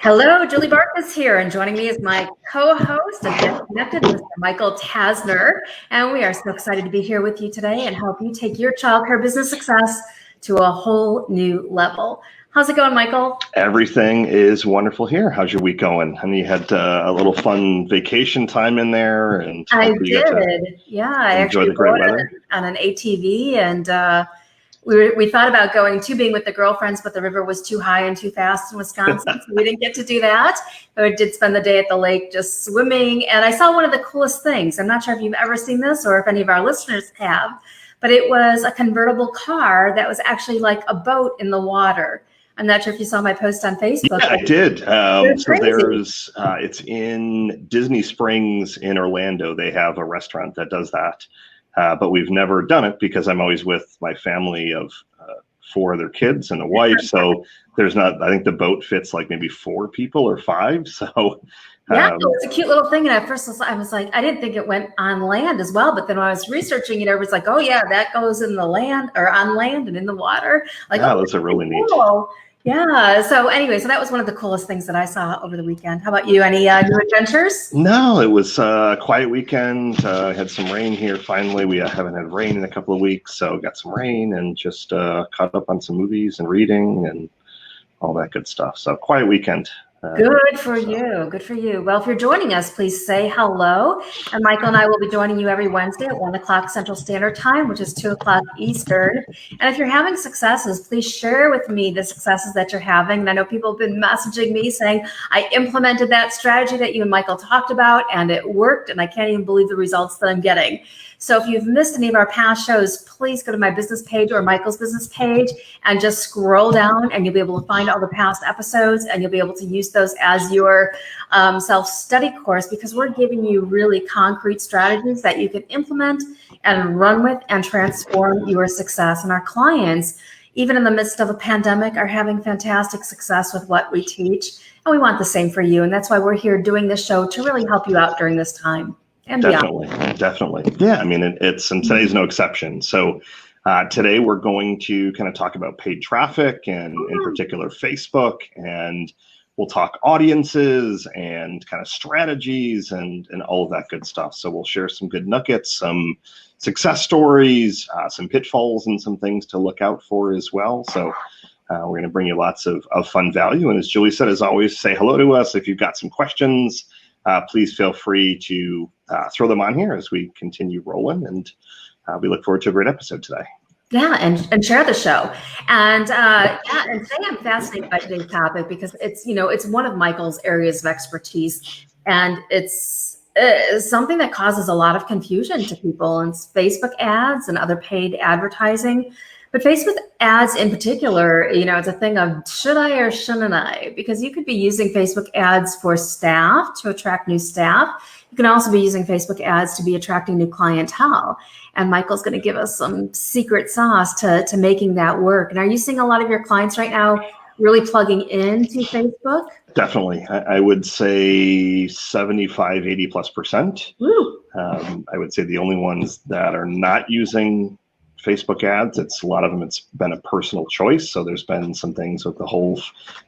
Hello, Julie Barkus here, and joining me is my co-host and Get Connected, Mr. Michael Tasner. And we are so excited to be here with you today and help you take your childcare business success to a whole new level. How's it going, Michael? Everything is wonderful here. How's your week going? I mean, you had a little fun vacation time in there, and I did. Yeah, I enjoy the great weather on an ATV, and we thought about going tubing with the girlfriends, but the river was too high and too fast in Wisconsin, so we didn't get to do that. But we did spend the day at the lake just swimming, and I saw one of the coolest things. I'm not sure if you've ever seen this or if any of our listeners have, but it was a convertible car that was actually like a boat in the water. I'm not sure if you saw my post on Facebook. Yeah, I did. So there's, it's in Disney Springs in Orlando. They have a restaurant that does that. But we've never done it because I'm always with my family of 4 other kids and a wife. So there's not, I think the boat fits like maybe 4 people or 5. So yeah, it's a cute little thing. And at first I was like, I didn't think it went on land as well. But then when I was researching it, everybody's like, oh yeah, that goes in the land or on land and in the water. Like, yeah, those are really neat. Yeah. So anyway, so that was one of the coolest things that I saw over the weekend. How about you? Any new adventures? No, it was a quiet weekend. Had some rain here. Finally, we haven't had rain in a couple of weeks, so got some rain and just caught up on some movies and reading and all that good stuff. So quiet weekend. Good for you. Good for you. Well, if you're joining us, please say hello. And Michael and I will be joining you every Wednesday at 1 o'clock Central Standard Time, which is 2 o'clock Eastern. And if you're having successes, please share with me the successes that you're having. And I know people have been messaging me saying, I implemented that strategy that you and Michael talked about, and it worked. And I can't even believe the results that I'm getting. So if you've missed any of our past shows, please go to my business page or Michael's business page and just scroll down, and you'll be able to find all the past episodes, and you'll be able to use those as your self-study course, because we're giving you really concrete strategies that you can implement and run with and transform your success. And our clients, even in the midst of a pandemic, are having fantastic success with what we teach. And we want the same for you. And that's why we're here doing this show, to really help you out during this time. And definitely. Yeah, I mean, and today's no exception. So today we're going to kind of talk about paid traffic, and in particular Facebook, and we'll talk audiences and kind of strategies and all of that good stuff. So we'll share some good nuggets, some success stories, some pitfalls, and some things to look out for as well. So we're going to bring you lots of fun value. And as Julie said, as always, say hello to us. If you've got some questions, please feel free to throw them on here as we continue rolling. And we look forward to a great episode today. Yeah, and share the show. And and today I'm fascinated by today's topic because it's one of Michael's areas of expertise, and it's something that causes a lot of confusion to people. And it's Facebook ads and other paid advertising. But Facebook ads in particular, it's a thing of should I or shouldn't I? Because you could be using Facebook ads for staff to attract new staff. You can also be using Facebook ads to be attracting new clientele. And Michael's going to give us some secret sauce to making that work. And are you seeing a lot of your clients right now really plugging into Facebook? Definitely. I would say 75, 80+%. I would say the only ones that are not using Facebook ads, a lot of them, it's been a personal choice. So there's been some things with the whole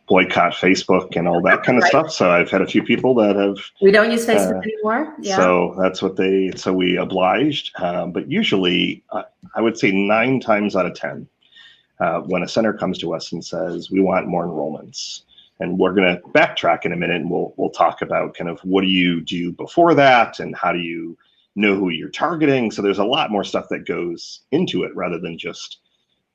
boycott Facebook and all that kind of stuff. So I've had a few people that have. We don't use Facebook anymore. Yeah. So that's what so we obliged. But usually I would say 9 times out of 10, when a center comes to us and says, we want more enrollments, and we're going to backtrack in a minute, and we'll talk about kind of what do you do before that, and how do you know who you're targeting. So there's a lot more stuff that goes into it rather than just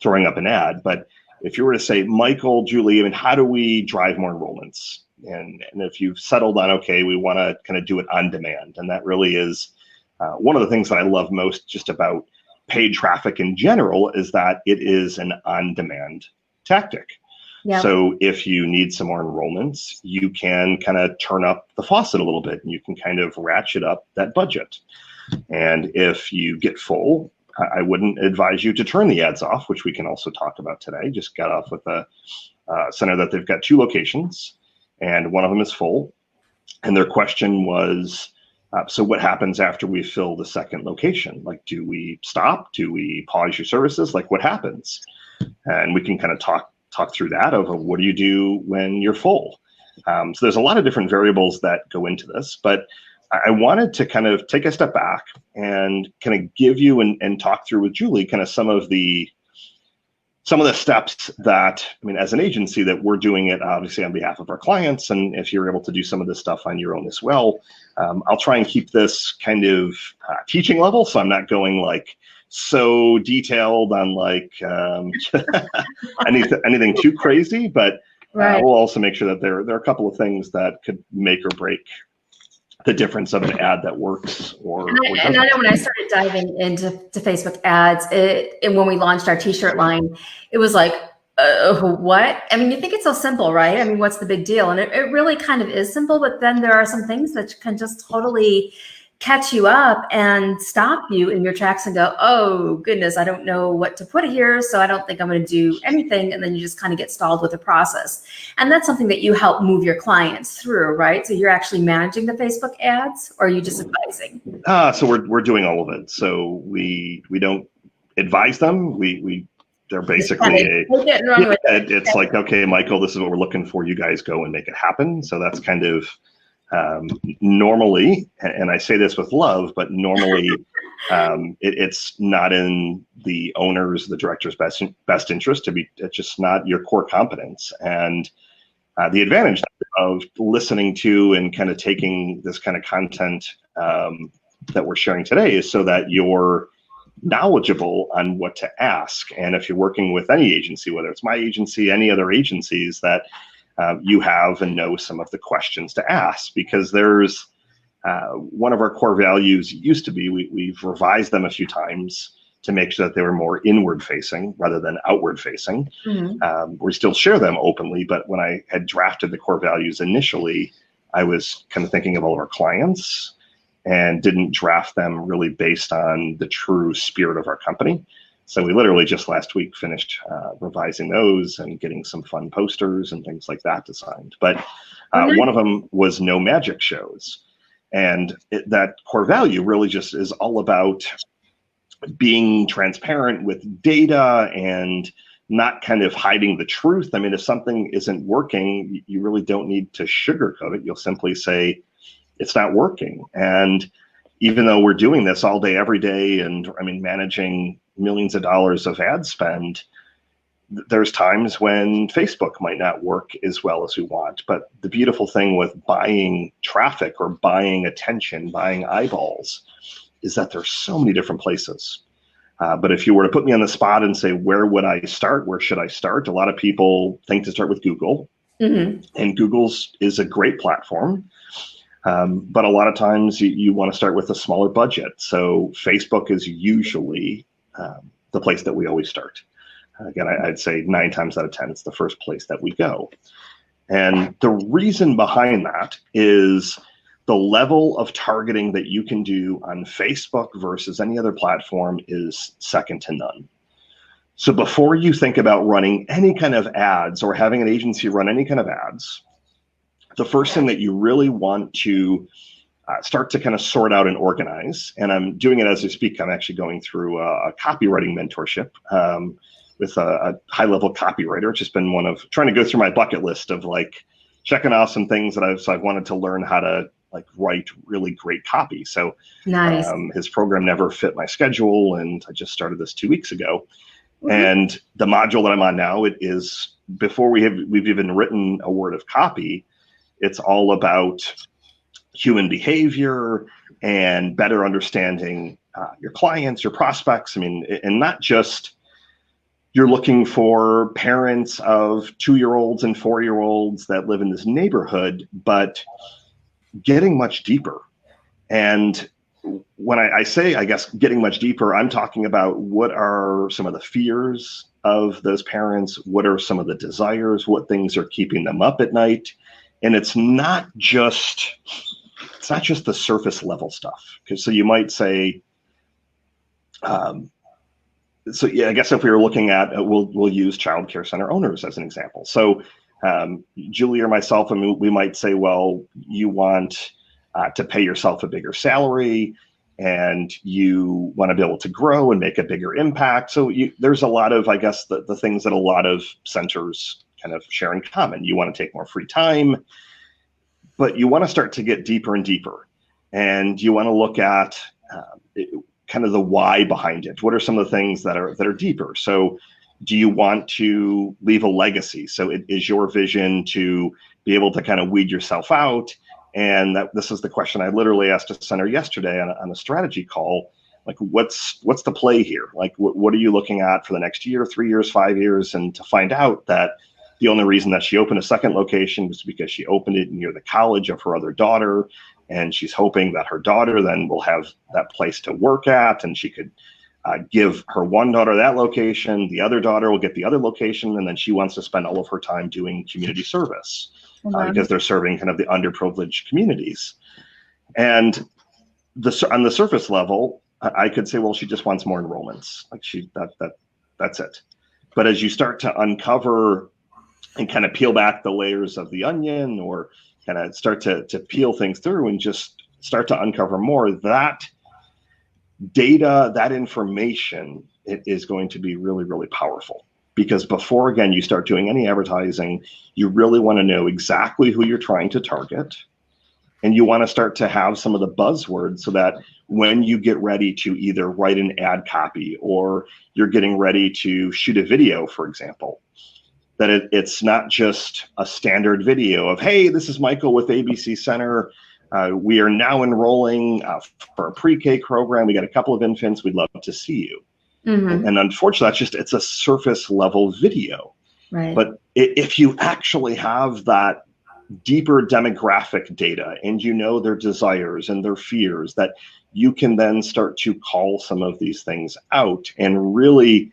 throwing up an ad. But if you were to say, Michael, Julie, I mean, how do we drive more enrollments? And if you've settled on, okay, we want to kind of do it on demand. And that really is one of the things that I love most just about paid traffic in general, is that it is an on-demand tactic. Yep. So if you need some more enrollments, you can kind of turn up the faucet a little bit, and you can kind of ratchet up that budget. And if you get full, I wouldn't advise you to turn the ads off, which we can also talk about today. Just got off with a center that they've got 2 locations, and one of them is full. And their question was, so what happens after we fill the second location? Like, do we stop? Do we pause your services? Like, what happens? And we can kind of talk through that of what do you do when you're full? So there's a lot of different variables that go into this, but I wanted to kind of take a step back and kind of give you and talk through with Julie kind of some of the steps that, I mean, as an agency, that we're doing it obviously on behalf of our clients. And if you're able to do some of this stuff on your own as well, I'll try and keep this kind of teaching level. So I'm not going like so detailed on like anything too crazy, but Right. we'll also make sure that there are a couple of things that could make or break the difference of an ad that works and I know when I started diving into Facebook ads, and when we launched our t-shirt line, it was like, what? I mean, you think it's so simple, right? I mean, what's the big deal? And it really kind of is simple, but then there are some things that can just totally catch you up and stop you in your tracks and go, oh goodness, I don't know what to put here, so I don't think I'm going to do anything. And then you just kind of get stalled with the process. And that's something that you help move your clients through, right? So you're actually managing the Facebook ads, or are you just advising? So we're doing all of it. So we don't advise them. They're basically it's like, okay, Michael, this is what we're looking for. You guys go and make it happen. So that's kind of normally, and I say this with love, but normally it's not in the owner's, the director's best interest to be. It's just not your core competence. And the advantage of listening to and kind of taking this kind of content that we're sharing today is so that you're knowledgeable on what to ask. And if you're working with any agency, whether it's my agency, any other agencies, that you have and know some of the questions to ask, because there's one of our core values used to be, we've revised them a few times to make sure that they were more inward facing rather than outward facing. Mm-hmm. We still share them openly, but when I had drafted the core values initially, I was kind of thinking of all of our clients and didn't draft them really based on the true spirit of our company. So we literally just last week finished revising those and getting some fun posters and things like that designed. But one of them was no magic shows. And that core value really just is all about being transparent with data and not kind of hiding the truth. I mean, if something isn't working, you really don't need to sugarcoat it. You'll simply say, it's not working. And even though we're doing this all day, every day, and I mean, managing millions of dollars of ad spend, there's times when Facebook might not work as well as we want. But the beautiful thing with buying traffic or buying attention, buying eyeballs, is that there's so many different places. But if you were to put me on the spot and say, where would I start? Where should I start? A lot of people think to start with Google. Mm-hmm. And Google's is a great platform. But a lot of times you want to start with a smaller budget. So Facebook is usually the place that we always start. Again, I'd say 9 times out of 10, it's the first place that we go. And the reason behind that is the level of targeting that you can do on Facebook versus any other platform is second to none. So before you think about running any kind of ads or having an agency run any kind of ads, the first thing that you really want to start to kind of sort out and organize, and I'm doing it as I speak. I'm actually going through a copywriting mentorship with a high-level copywriter. It's just been one of trying to go through my bucket list of like checking off some things that I've wanted to learn how to like write really great copy. So nice. His program never fit my schedule, and I just started this 2 weeks ago. Mm-hmm. And the module that I'm on now, it is before we've even written a word of copy. It's all about human behavior and better understanding your clients, your prospects. I mean, and not just you're looking for parents of 2-year-olds and 4-year-olds that live in this neighborhood, but getting much deeper. And when I say, I guess, getting much deeper, I'm talking about what are some of the fears of those parents? What are some of the desires? What things are keeping them up at night? And it's not just the surface level stuff. So you might say, so yeah, I guess if we were looking at, we'll use child care center owners as an example. So Julie or myself, and we might say, well, you want to pay yourself a bigger salary, and you want to be able to grow and make a bigger impact. So there's a lot of, I guess, the things that a lot of centers kind of share in common. You want to take more free time, but you want to start to get deeper and deeper. And you want to look at kind of the why behind it. What are some of the things that are deeper? So do you want to leave a legacy? So it is your vision to be able to kind of weed yourself out. And this is the question I literally asked a center yesterday on a strategy call. Like, what's the play here? Like, what are you looking at for the next year, 3 years, 5 years? And to find out that the only reason that she opened a second location was because she opened it near the college of her other daughter. And she's hoping that her daughter then will have that place to work at, and she could give her one daughter that location, the other daughter will get the other location, and then she wants to spend all of her time doing community service because they're serving kind of the underprivileged communities. And on the surface level, I could say, well, she just wants more enrollments. Like that's it. But as you start to uncover and kind of peel back the layers of the onion, or kind of start to peel things through and just start to uncover more, that data, that information, it is going to be really, really powerful. Because before, again, you start doing any advertising, you really want to know exactly who you're trying to target. And you want to start to have some of the buzzwords so that when you get ready to either write an ad copy or you're getting ready to shoot a video, for example, that it's not just a standard video of, hey, this is Michael with ABC Center. We are now enrolling for a pre-K program. We got a couple of infants. We'd love to see you. Mm-hmm. And unfortunately, it's a surface level video. Right. But if you actually have that deeper demographic data and you know their desires and their fears, that you can then start to call some of these things out and really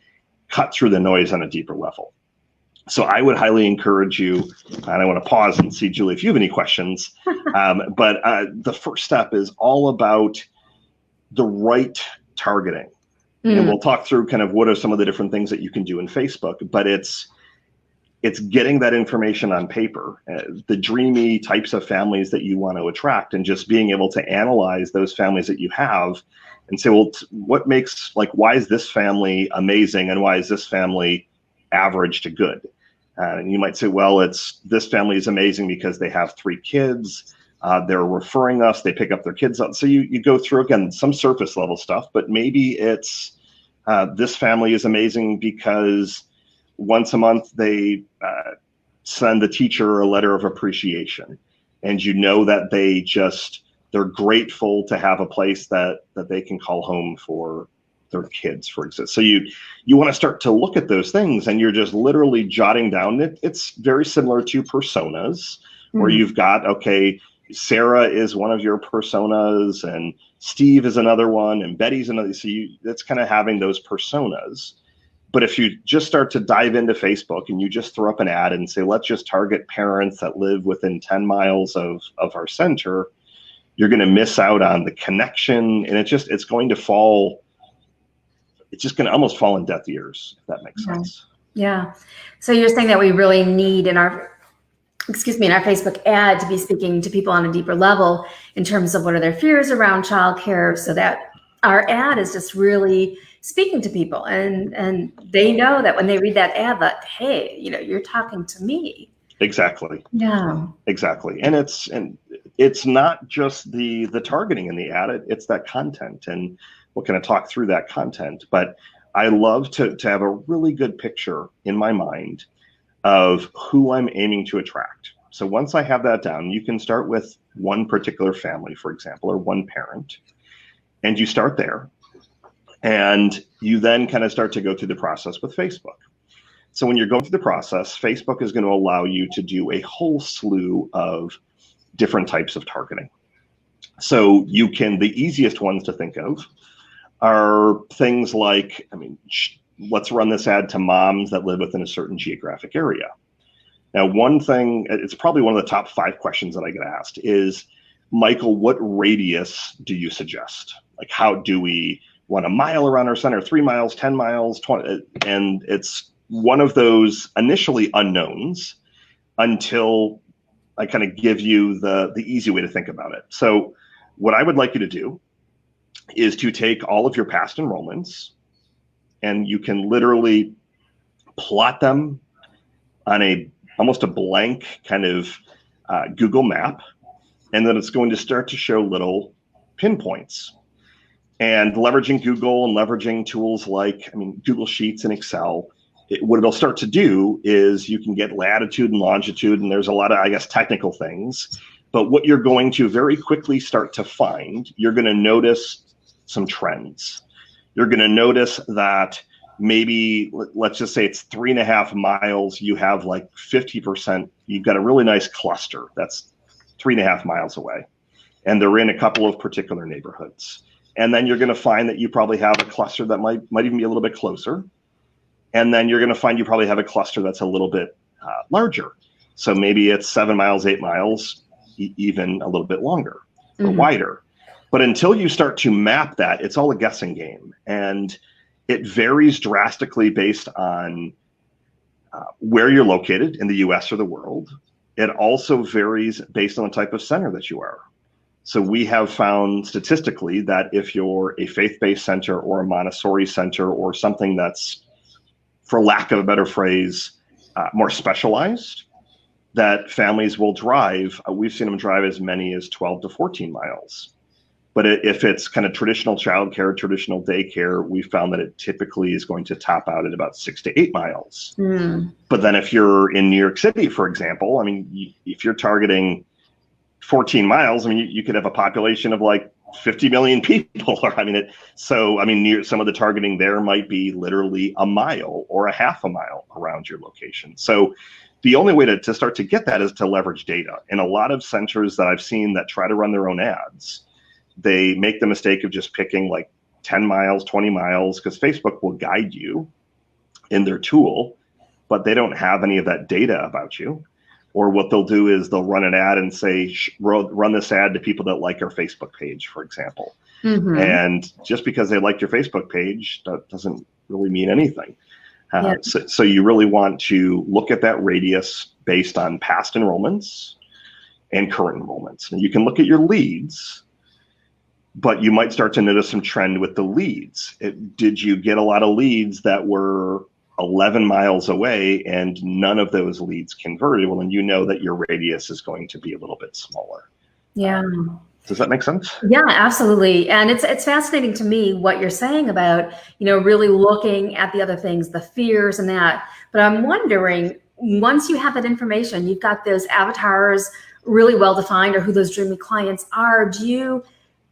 cut through the noise on a deeper level. So I would highly encourage you, and I want to pause and see, Julie, if you have any questions, but the first step is all about the right targeting. And we'll talk through kind of what are some of the different things that you can do in Facebook, but it's getting that information on paper, the dreamy types of families that you want to attract, and just being able to analyze those families that you have and say, well, what makes, like, why is this family amazing and why is this family average to good? And you might say, well, this family is amazing because they have 3 kids. They're referring us. They pick up their kids up. So you go through, again, some surface level stuff, but maybe it's this family is amazing because once a month they send the teacher a letter of appreciation. And you know that they're grateful to have a place that they can call home for their kids, for example. So you want to start to look at those things, and you're just literally jotting down it. It's very similar to personas, where you've got, okay, Sarah is one of your personas, and Steve is another one, and Betty's another. So that's kind of having those personas. But if you just start to dive into Facebook and you just throw up an ad and say, let's just target parents that live within 10 miles of our center, you're going to miss out on the connection, and it's going to almost fall in deaf ears, if that makes sense. Yeah. So you're saying that we really need in our Facebook ad to be speaking to people on a deeper level in terms of what are their fears around childcare, so that our ad is just really speaking to people, and they know that when they read that ad, that, hey, you're talking to me. Exactly. Yeah. Exactly. And it's not just the targeting in the ad, it's that content, and we're going to talk through that content. But I love to have a really good picture in my mind of who I'm aiming to attract. So once I have that down, you can start with one particular family, for example, or one parent, and you start there. And you then kind of start to go through the process with Facebook. So when you're going through the process, Facebook is going to allow you to do a whole slew of different types of targeting. So the easiest ones to think of are things like, let's run this ad to moms that live within a certain geographic area. Now, one thing, it's probably one of the top 5 questions that I get asked is, Michael, what radius do you suggest? Like, how do we run a mile around our center, 3 miles, 10 miles, 20? And it's one of those initially unknowns until I kind of give you the easy way to think about it. So what I would like you to do is to take all of your past enrollments, and you can literally plot them on a almost a blank kind of Google map, and then it's going to start to show little pinpoints. And leveraging Google and leveraging tools like, Google Sheets and Excel, what it'll start to do is you can get latitude and longitude, and there's a lot of, I guess, technical things. But what you're going to very quickly start to find, you're going to notice some trends. You're going to notice that maybe, let's just say it's 3.5 miles, you have like 50%, you've got a really nice cluster that's 3.5 miles away, and they're in a couple of particular neighborhoods. And then you're going to find that you probably have a cluster that might even be a little bit closer. And then you're going to find you probably have a cluster that's a little bit larger. So maybe it's 7 miles, 8 miles, even a little bit longer or wider. But until you start to map that, it's all a guessing game. And it varies drastically based on where you're located in the US or the world. It also varies based on the type of center that you are. So we have found statistically that if you're a faith-based center or a Montessori center or something that's, for lack of a better phrase, more specialized, that families will drive. We've seen them drive as many as 12 to 14 miles. But if it's kind of traditional childcare, traditional daycare, we found that it typically is going to top out at about 6 to 8 miles. But then if you're in New York City, for example, if you're targeting 14 miles, you could have a population of like 50 million people. Some of the targeting there might be literally a mile or a half a mile around your location. So the only way to start to get that is to leverage data. And a lot of centers that I've seen that try to run their own ads, they make the mistake of just picking like 10 miles, 20 miles, because Facebook will guide you in their tool, but they don't have any of that data about you. Or what they'll do is they'll run an ad and say, run this ad to people that like our Facebook page, for example. And just because they liked your Facebook page, that doesn't really mean anything. So you really want to look at that radius based on past enrollments and current enrollments. And you can look at your leads, but you might start to notice some trend with the leads. Did you get a lot of leads that were 11 miles away and none of those leads converted? Well, then you know that your radius is going to be a little bit smaller. Yeah. Does that make sense? Yeah, absolutely. And it's fascinating to me what you're saying about, really looking at the other things, the fears and that. But I'm wondering, once you have that information, you've got those avatars really well defined, or who those dreamy clients are,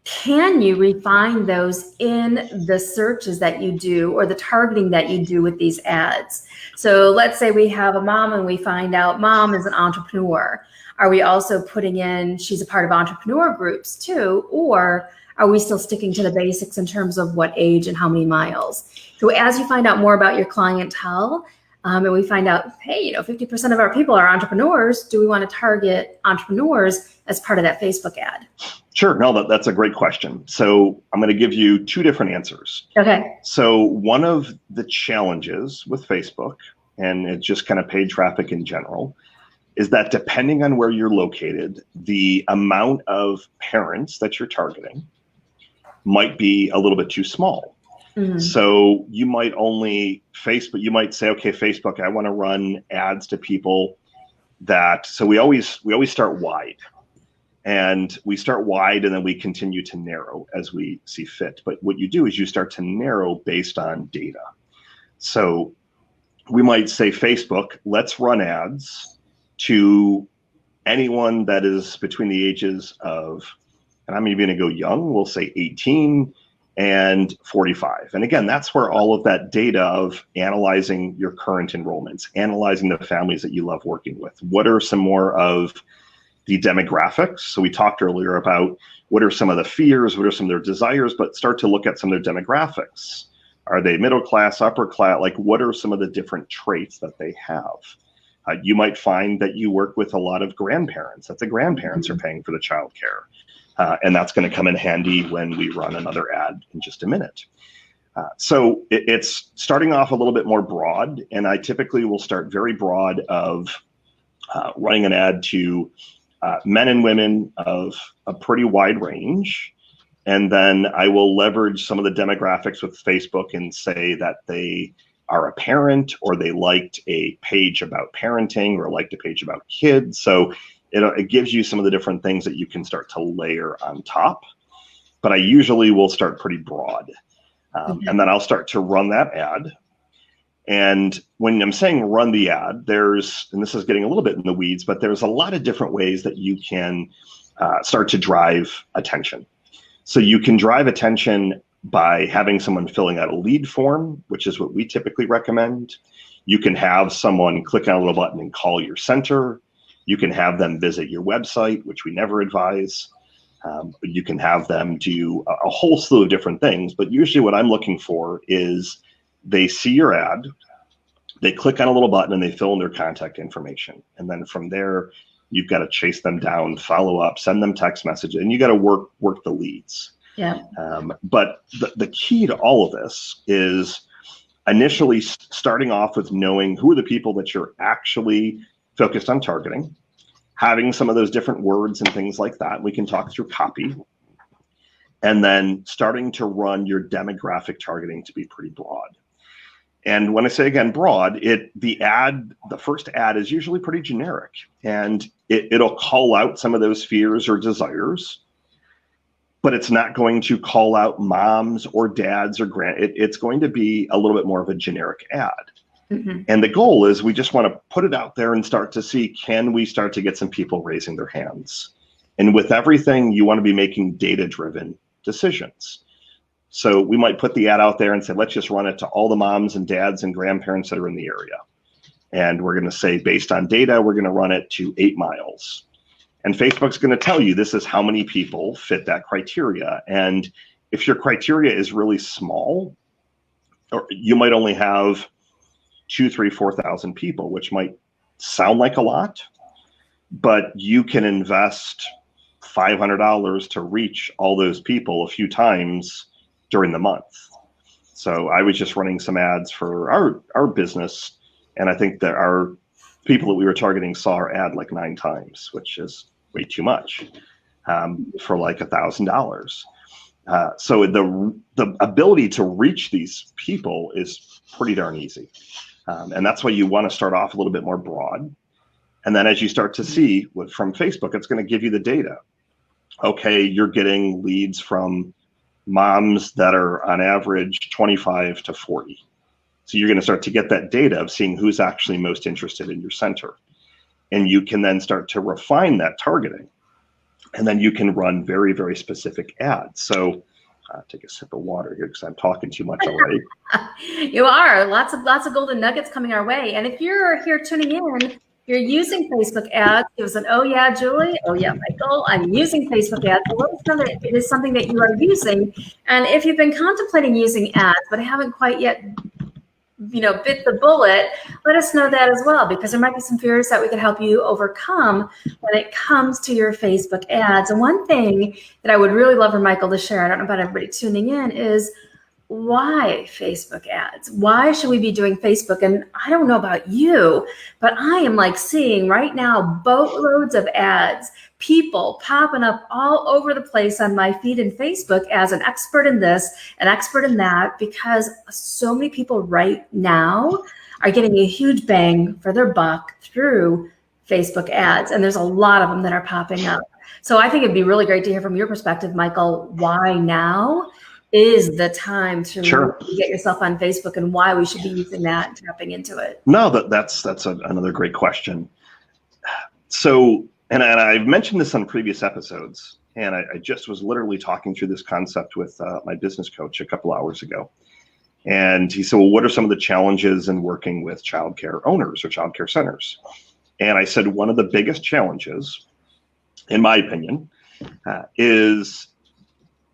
can you refine those in the searches that you do or the targeting that you do with these ads? So let's say we have a mom and we find out mom is an entrepreneur. Are we also putting in she's a part of entrepreneur groups too? Or are we still sticking to the basics in terms of what age and how many miles? So as you find out more about your clientele, and we find out, hey, 50% of our people are entrepreneurs, do we want to target entrepreneurs as part of that Facebook ad? Sure. No, that's a great question. So I'm going to give you two different answers. Okay. So one of the challenges with Facebook, and it's just kind of paid traffic in general, is that depending on where you're located, the amount of parents that you're targeting might be a little bit too small. So you might you might say, okay, Facebook, I want to run ads to people so we always start wide. And we start wide and then we continue to narrow as we see fit. But what you do is you start to narrow based on data. So we might say, Facebook, let's run ads to anyone that is between the ages of, and I'm even going to go young, we'll say 18 and 45. And again, that's where all of that data of analyzing your current enrollments, analyzing the families that you love working with. What are some more of the demographics? So we talked earlier about what are some of the fears, what are some of their desires, but start to look at some of their demographics. Are they middle class, upper class? Like, what are some of the different traits that they have? You might find that you work with a lot of grandparents, that the grandparents are paying for the childcare. And that's going to come in handy when we run another ad in just a minute. So it's starting off a little bit more broad, and I typically will start very broad of running an ad to men and women of a pretty wide range. And then I will leverage some of the demographics with Facebook and say that they are a parent, or they liked a page about parenting, or liked a page about kids. So it gives you some of the different things that you can start to layer on top. But I usually will start pretty broad. And then I'll start to run that ad. And when I'm saying run the ad, and this is getting a little bit in the weeds, but there's a lot of different ways that you can start to drive attention. So you can drive attention by having someone filling out a lead form, which is what we typically recommend. You can have someone click on a little button and call your center. You can have them visit your website, which we never advise. You can have them do a whole slew of different things, but usually what I'm looking for is they see your ad, they click on a little button, and they fill in their contact information. And then from there, you've got to chase them down, follow up, send them text messages, and you got to work the leads. Yeah. But the key to all of this is initially starting off with knowing who are the people that you're actually focused on targeting, having some of those different words and things like that. We can talk through copy. And then starting to run your demographic targeting to be pretty broad. And when I say, again, broad, the first ad is usually pretty generic, and it'll call out some of those fears or desires, but it's not going to call out moms or dads or it's going to be a little bit more of a generic ad. Mm-hmm. And the goal is we just want to put it out there and start to see, can we start to get some people raising their hands? And with everything, you want to be making data-driven decisions. So we might put the ad out there and say, let's just run it to all the moms and dads and grandparents that are in the area. And we're going to say, based on data, we're going to run it to 8 miles. And Facebook's going to tell you this is how many people fit that criteria. And if your criteria is really small, or you might only have 2,000, 3,000, 4,000 people, which might sound like a lot, but you can invest $500 to reach all those people a few times during the month. So I was just running some ads for our business, and I think that our people that we were targeting saw our ad like 9 times, which is way too much for like $1,000. So the ability to reach these people is pretty darn easy. And that's why you want to start off a little bit more broad. And then as you start to see from Facebook, it's going to give you the data. Okay, you're getting leads from moms that are on average 25 to 40. So you're going to start to get that data of seeing who's actually most interested in your center. And you can then start to refine that targeting. And then you can run very, very specific ads. So take a sip of water here because I'm talking too much already. You are. Lots of golden nuggets coming our way. And if you're here tuning in, you're using Facebook ads. Give us an, oh yeah, Julie. Oh yeah, Michael. I'm using Facebook ads. Let us know that it is something that you are using. And if you've been contemplating using ads, but haven't quite yet, bit the bullet, let us know that as well, because there might be some fears that we can help you overcome when it comes to your Facebook ads. And one thing that I would really love for Michael to share, I don't know about everybody tuning in, is why Facebook ads? Why should we be doing Facebook? And I don't know about you, but I am like seeing right now boatloads of ads, people popping up all over the place on my feed in Facebook as an expert in this, an expert in that, because so many people right now are getting a huge bang for their buck through Facebook ads. And there's a lot of them that are popping up. So I think it'd be really great to hear from your perspective, Michael, why now is the time to get yourself on Facebook and why we should be using that and tapping into it. No, that's another great question. So, and I've mentioned this on previous episodes, and I just was literally talking through this concept with my business coach a couple hours ago. And he said, well, what are some of the challenges in working with childcare owners or childcare centers? And I said, one of the biggest challenges, in my opinion, is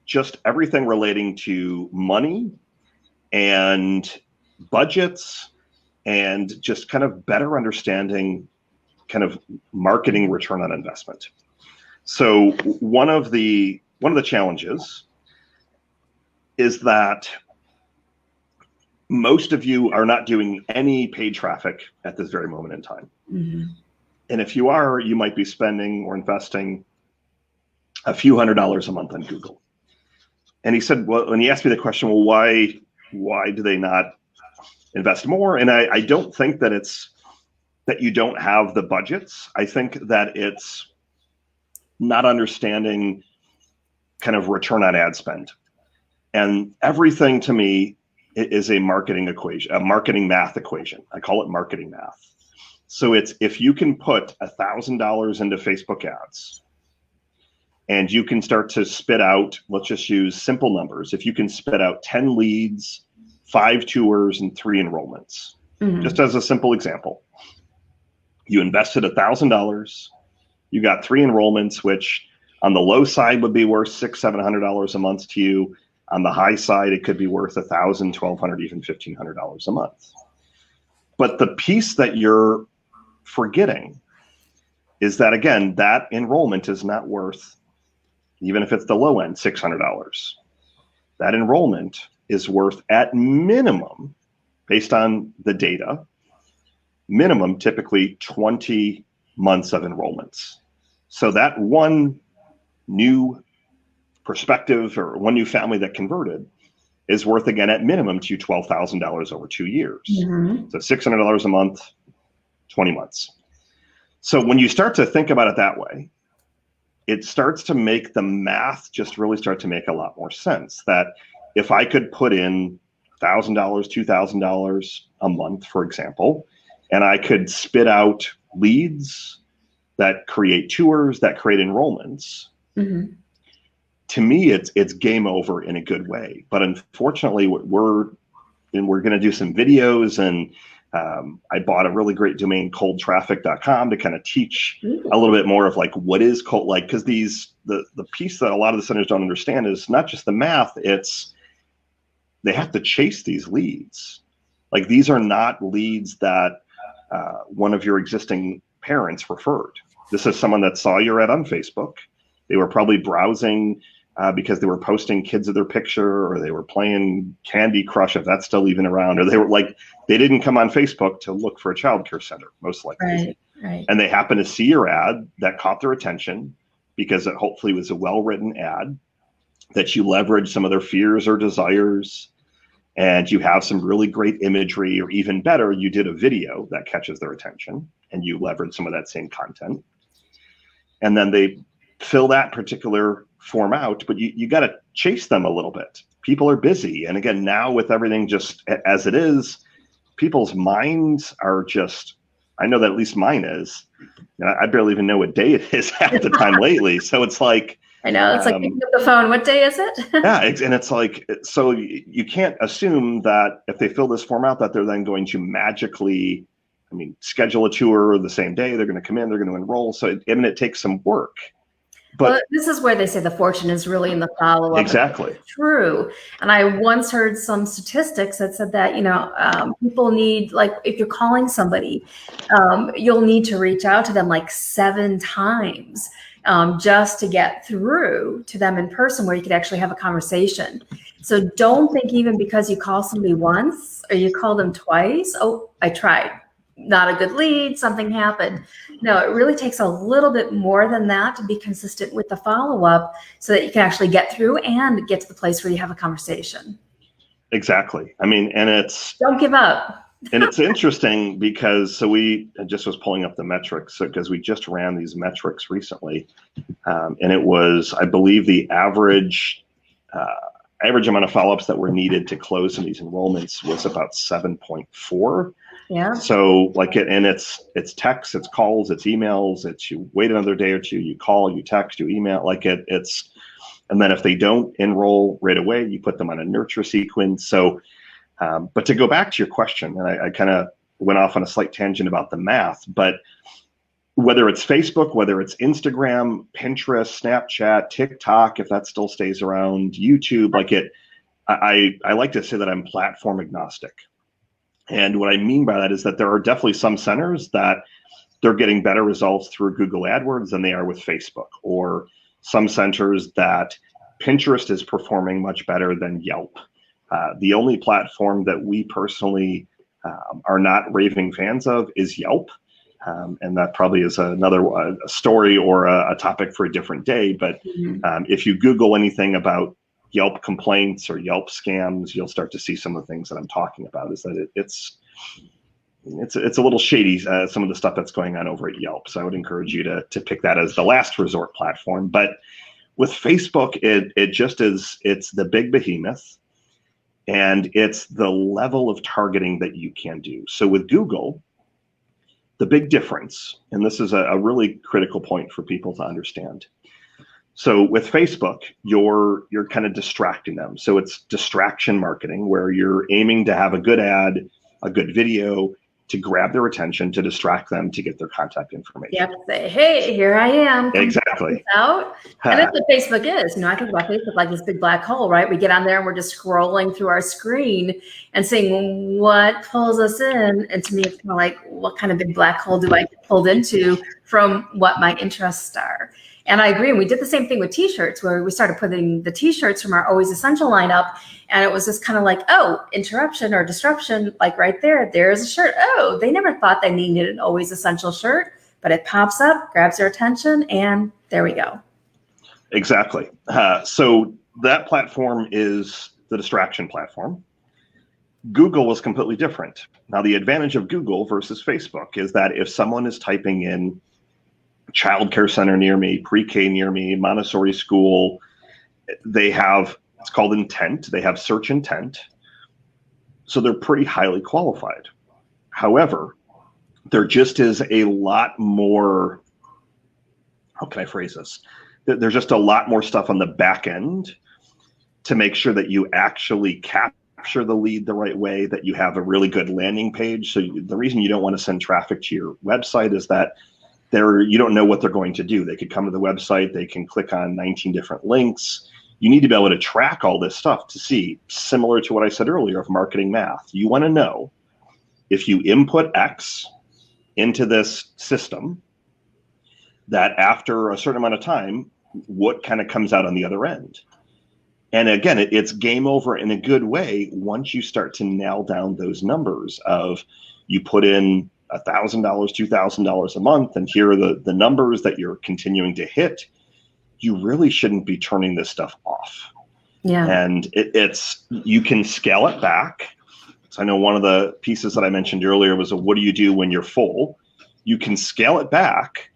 just everything relating to money and budgets and just kind of better understanding kind of marketing return on investment. So one of the challenges is that most of you are not doing any paid traffic at this very moment in time. Mm-hmm. And if you are, you might be spending or investing a few $100s a month on Google. And he said, well, when he asked me the question, well, why do they not invest more. And I don't think that it's that you don't have the budgets. I think that it's not understanding kind of return on ad spend. And everything to me is a marketing equation, a marketing math equation. I call it marketing math. So it's if you can put $1,000 into Facebook ads and you can start to spit out, let's just use simple numbers. If you can spit out 10 leads, 5 tours, and 3 enrollments, just as a simple example, you invested $1,000, you got 3 enrollments, which on the low side would be worth $600-700 a month to you. On the high side, it could be worth $1,000, $1,200, even $1,500 a month. But the piece that you're forgetting is that, again, that enrollment is not worth, even if it's the low end, $600. That enrollment is worth, at minimum, based on the data, minimum typically 20 months of enrollments. So that one new perspective or one new family that converted is worth, again, at minimum to you $12,000 over 2 years. So $600 a month, 20 months. So when you start to think about it that way, it starts to make the math just really start to make a lot more sense. That if I could put in $1,000, $2,000 a month, for example, and I could spit out leads that create tours, that create enrollments, to me, it's game over in a good way. But unfortunately, we're going to do some videos, and I bought a really great domain, coldtraffic.com, to kind of teach a little bit more of like what is cold, like, because the piece that a lot of the centers don't understand is not just the math, it's they have to chase these leads. Like, these are not leads that one of your existing parents referred. This is someone that saw your ad on Facebook. They were probably browsing because they were posting kids of their picture, or they were playing Candy Crush, if that's still even around, or they didn't come on Facebook to look for a childcare center, most likely. Right. And they happened to see your ad that caught their attention because it hopefully was a well-written ad that you leverage some of their fears or desires, and you have some really great imagery, or even better, you did a video that catches their attention and you leverage some of that same content. And then they fill that particular form out, but you got to chase them a little bit. People are busy. And again, now with everything just as it is, people's minds are just, I know that at least mine is, I barely even know what day it is half the time lately. So it's like, I know, it's like picking up the phone. What day is it? Yeah, and it's like, so you can't assume that if they fill this form out that they're then going to magically, schedule a tour the same day. They're going to come in, they're going to enroll. So it takes some work. But this is where they say the fortune is really in the follow-up. Exactly. True. And I once heard some statistics that said that, people need, like, if you're calling somebody, you'll need to reach out to them like 7 times just to get through to them in person, where you could actually have a conversation. So don't think even because you call somebody once or you call them twice, oh, I tried. Not a good lead, something happened. No, it really takes a little bit more than that to be consistent with the follow-up so that you can actually get through and get to the place where you have a conversation. Exactly. And it's... Don't give up. And it's interesting because, I just was pulling up the metrics because we just ran these metrics recently. And it was, I believe, the average amount of follow-ups that were needed to close in these enrollments was about 7.4. Yeah. So it's texts, it's calls, it's emails, it's you wait another day or two, you call, you text, you email, and then if they don't enroll right away, you put them on a nurture sequence. So, but to go back to your question, and I kind of went off on a slight tangent about the math, but whether it's Facebook, whether it's Instagram, Pinterest, Snapchat, TikTok, if that still stays around, YouTube, I like to say that I'm platform agnostic. And what I mean by that is that there are definitely some centers that they're getting better results through Google AdWords than they are with Facebook, or some centers that Pinterest is performing much better than Yelp. The only platform that we personally are not raving fans of is Yelp. And that probably is another story or a topic for a different day. But if you Google anything about Yelp complaints or Yelp scams, you'll start to see some of the things that I'm talking about. Is that it's a little shady, some of the stuff that's going on over at Yelp. So I would encourage you to pick that as the last resort platform. But with Facebook, it just is, it's the big behemoth, and it's the level of targeting that you can do. So with Google, the big difference, and this is a really critical point for people to understand. So with Facebook, you're kind of distracting them. So it's distraction marketing, where you're aiming to have a good ad, a good video, to grab their attention, to distract them, to get their contact information. You have to say, hey, here I am. Exactly. Out. And that's what Facebook is. I think about Facebook like this big black hole, right? We get on there and we're just scrolling through our screen and saying, what pulls us in? And to me, it's kind of like, what kind of big black hole do I get pulled into from what my interests are? And I agree. And we did the same thing with t-shirts, where we started putting the t-shirts from our Always Essential lineup. And it was just kind of like, oh, interruption or disruption, like right there, there's a shirt. Oh, they never thought they needed an Always Essential shirt, but it pops up, grabs their attention, and there we go. Exactly. So that platform is the distraction platform. Google was completely different. Now, the advantage of Google versus Facebook is that if someone is typing in child care center near me, pre-K near me, Montessori school, they have, it's called intent. They have search intent. So they're pretty highly qualified. However, there just is a lot more, how can I phrase this? There's just a lot more stuff on the back end to make sure that you actually capture the lead the right way, that you have a really good landing page. So the reason you don't want to send traffic to your website is that you don't know what they're going to do. They could come to the website, they can click on 19 different links. You need to be able to track all this stuff to see, similar to what I said earlier of marketing math. You want to know if you input X into this system, that after a certain amount of time, what kind of comes out on the other end. And again, it's game over in a good way once you start to nail down those numbers of, you put in $1,000, $2,000 a month, and here are the numbers that you're continuing to hit. You really shouldn't be turning this stuff off. Yeah. And you can scale it back. So I know one of the pieces that I mentioned earlier was, what do you do when you're full? You can scale it back,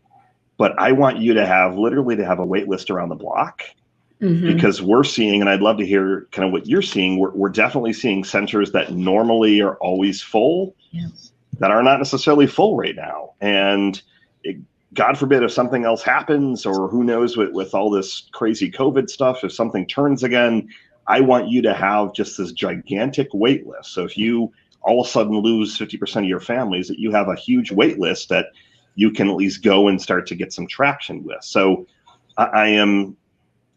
but I want you to have a wait list around the block. Mm-hmm. Because we're seeing, and I'd love to hear kind of what you're seeing, we're definitely seeing centers that normally are always full, that are not necessarily full right now. And God forbid if something else happens, or who knows with all this crazy COVID stuff, if something turns again, I want you to have just this gigantic wait list. So if you all of a sudden lose 50% of your families, that you have a huge wait list that you can at least go and start to get some traction with. So I am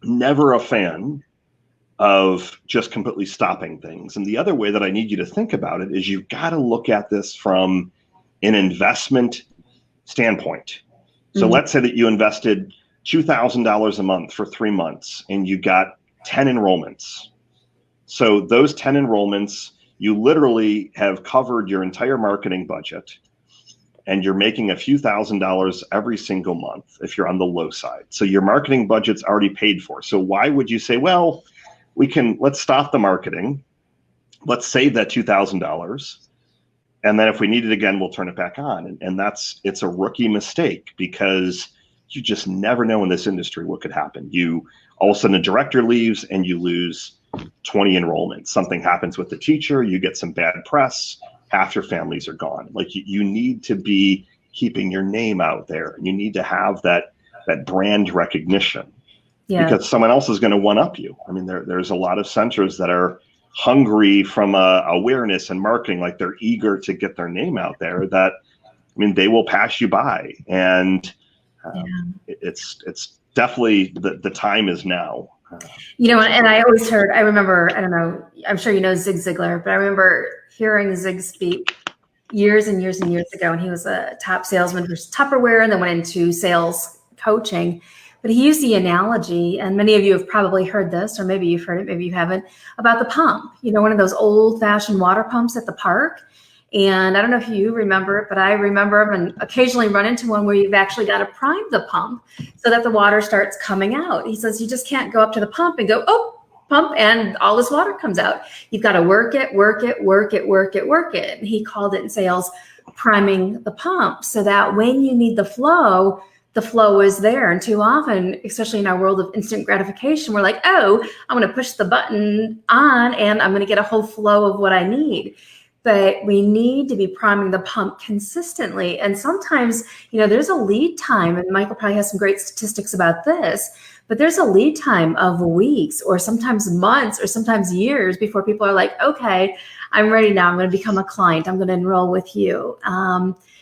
never a fan of just completely stopping things. And the other way that I need you to think about it is, you've got to look at this from an investment standpoint. So let's say that you invested $2,000 a month for 3 months and you got 10 enrollments. So those 10 enrollments, you literally have covered your entire marketing budget, and you're making a few $1,000s every single month if you're on the low side. So your marketing budget's already paid for. So why would you say, well, let's stop the marketing, let's save that $2,000, and then if we need it again, we'll turn it back on. And it's a rookie mistake, because you just never know in this industry what could happen. All of a sudden a director leaves and you lose 20 enrollments. Something happens with the teacher, you get some bad press, half your families are gone. Like you need to be keeping your name out there. You need to have that brand recognition, because someone else is going to one-up you. I mean, there's a lot of centers that are hungry from awareness and marketing, like they're eager to get their name out there, that, I mean, they will pass you by. And it's definitely the time is now. And I always I remember, I don't know, I'm sure you know Zig Ziglar, but I remember hearing Zig speak years and years and years ago, and he was a top salesman for Tupperware and then went into sales coaching. But he used the analogy, and many of you have probably heard this, or maybe you've heard it, maybe you haven't, about the pump, one of those old fashioned water pumps at the park. And I don't know if you remember it, but I remember them and occasionally run into one where you've actually got to prime the pump so that the water starts coming out. He says, you just can't go up to the pump and go, oh, pump and all this water comes out. You've got to work it, work it, work it, work it, work it. And he called it in sales priming the pump, so that when you need the flow is there. And too often, especially in our world of instant gratification, we're like, oh, I'm going to push the button on and I'm going to get a whole flow of what I need. But we need to be priming the pump consistently. And sometimes, there's a lead time, and Michael probably has some great statistics about this, but there's a lead time of weeks or sometimes months or sometimes years before people are like, okay, I'm ready now. I'm going to become a client. I'm going to enroll with you.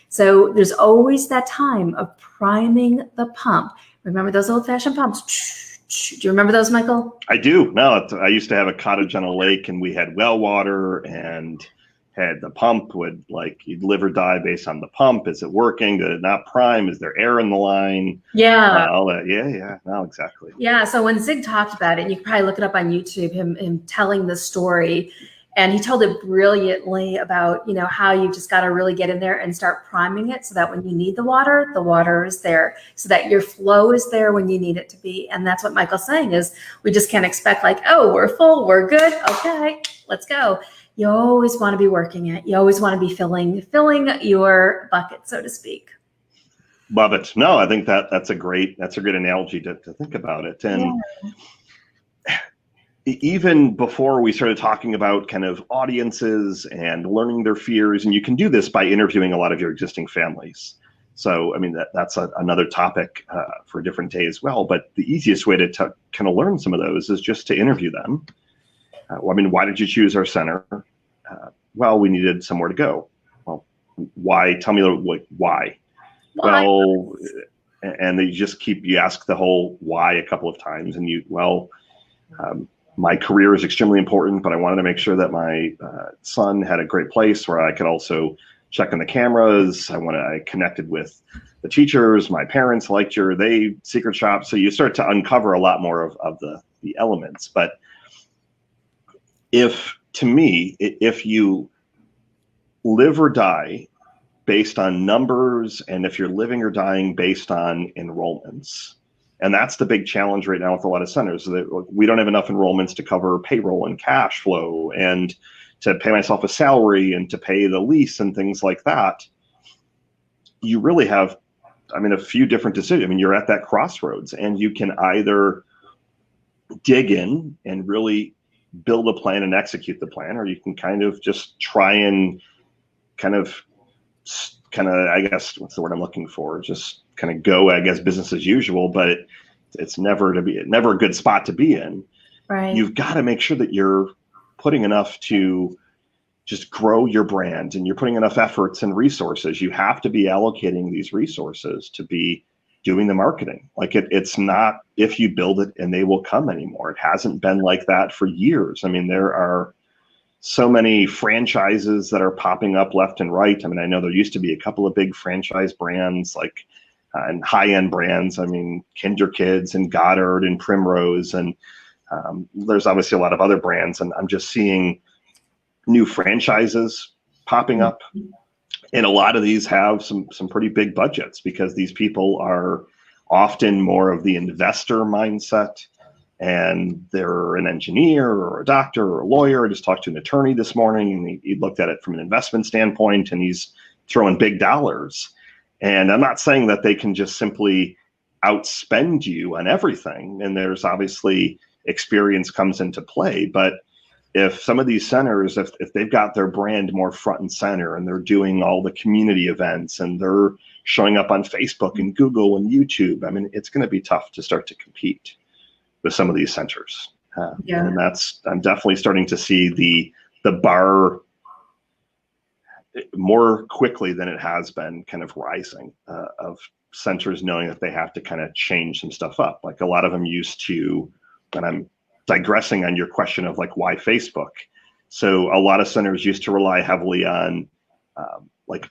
So there's always that time of priming the pump. Remember those old-fashioned pumps? Do you remember those, Michael? I do. No, I used to have a cottage on a lake, and we had well water, and had the pump would, like, you'd live or die based on the pump. Is it working? Did it not prime? Is there air in the line? Yeah. All that. Yeah. No, exactly. Yeah. So when Zig talked about it, and you can probably look it up on YouTube, him telling the story, and he told it brilliantly about, how you just got to really get in there and start priming it so that when you need the water is there, so that your flow is there when you need it to be. And that's what Michael's saying is we just can't expect like, oh, we're full, we're good. Okay, let's go. You always want to be working it. You always want to be filling your bucket, so to speak. Love it. No, I think that's a great analogy to think about it. And even before we started talking about kind of audiences and learning their fears, and you can do this by interviewing a lot of your existing families. So, I mean, that's another topic for a different day as well. But the easiest way to kind of learn some of those is just to interview them. Why did you choose our center? Well, we needed somewhere to go. Well, why? Tell me why. Well, and you ask the whole why a couple of times, and my career is extremely important, but I wanted to make sure that my son had a great place where I could also check on the cameras. I connected with the teachers. My parents liked they secret shop. So you start to uncover a lot more of the elements. But if you live or die based on numbers, and if you're living or dying based on enrollments, and that's the big challenge right now with a lot of centers, that we don't have enough enrollments to cover payroll and cash flow and to pay myself a salary and to pay the lease and things like that. You really have, a few different decisions. You're at that crossroads, and you can either dig in and really build a plan and execute the plan, or you can kind of just try and kind of, I guess, what's the word I'm looking for? Just kind of go, I guess, business as usual, but it's never a good spot to be in. Right. You've got to make sure that you're putting enough to just grow your brand, and you're putting enough efforts and resources. You have to be allocating these resources to be doing the marketing. Like it's not if you build it and they will come anymore. It hasn't been like that for years. There are so many franchises that are popping up left and right. I know there used to be a couple of big franchise brands and high-end brands. Kinder Kids and Goddard and Primrose, and there's obviously a lot of other brands, and I'm just seeing new franchises popping up. And a lot of these have some pretty big budgets, because these people are often more of the investor mindset, and they're an engineer or a doctor or a lawyer. I just talked to an attorney this morning, and he looked at it from an investment standpoint, and he's throwing big dollars. And I'm not saying that they can just simply outspend you on everything. And there's obviously experience comes into play. But if some of these centers, if they've got their brand more front and center, and they're doing all the community events, and they're showing up on Facebook and Google and YouTube, it's going to be tough to start to compete with some of these centers. And I'm definitely starting to see the bar more quickly than it has been kind of rising, of centers knowing that they have to kind of change some stuff up. Like a lot of them used to, and I'm digressing on your question of why Facebook. So a lot of centers used to rely heavily on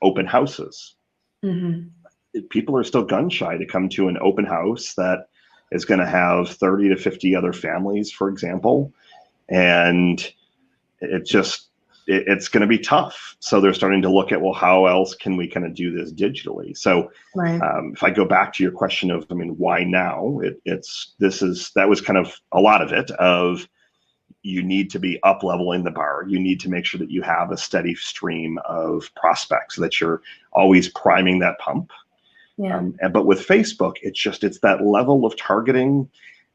open houses. Mm-hmm. People are still gun shy to come to an open house that is going to have 30 to 50 other families, for example. And it's going to be tough. So they're starting to look at, well, how else can we kind of do this digitally? So right. If I go back to your question of, why now? That was kind of a lot of it. Of you need to be up leveling the bar. You need to make sure that you have a steady stream of prospects so that you're always priming that pump. Yeah. But with Facebook, it's that level of targeting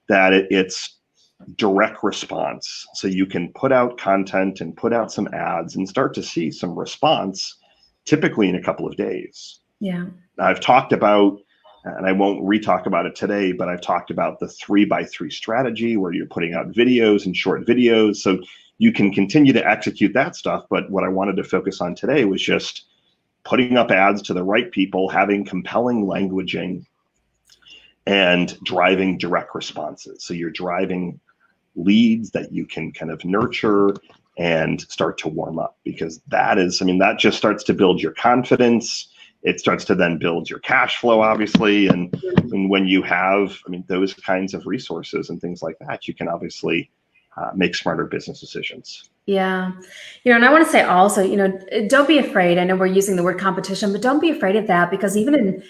that it's direct response. So you can put out content and put out some ads and start to see some response, typically in a couple of days. Yeah. I've talked about, and I won't re-talk about it today, but I've talked about the 3x3 strategy where you're putting out videos and short videos. So you can continue to execute that stuff. But what I wanted to focus on today was just putting up ads to the right people, having compelling languaging, and driving direct responses. So you're driving leads that you can kind of nurture and start to warm up, because that just starts to build your confidence. It starts to then build your cash flow, obviously. And when you have, those kinds of resources and things like that, you can obviously make smarter business decisions. Yeah. And I want to say also, don't be afraid. I know we're using the word competition, but don't be afraid of that, because even in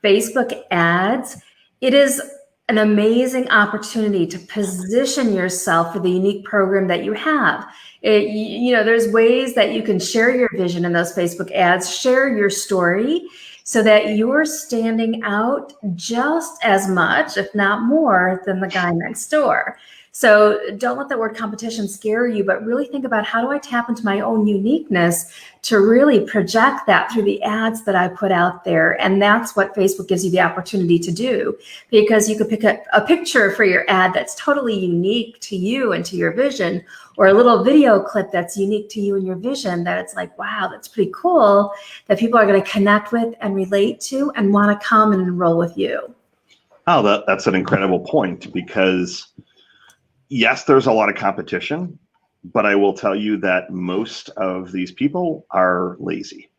Facebook ads, it is an amazing opportunity to position yourself for the unique program that you have. There's ways that you can share your vision in those Facebook ads, share your story, so that you're standing out just as much, if not more, than the guy next door. So don't let the word competition scare you, but really think about, how do I tap into my own uniqueness to really project that through the ads that I put out there? And that's what Facebook gives you the opportunity to do, because you could pick a picture for your ad that's totally unique to you and to your vision, or a little video clip that's unique to you and your vision, that it's like, wow, that's pretty cool, that people are going to connect with and relate to and want to come and enroll with you. Oh, that's an incredible point, because yes, there's a lot of competition, but I will tell you that most of these people are lazy.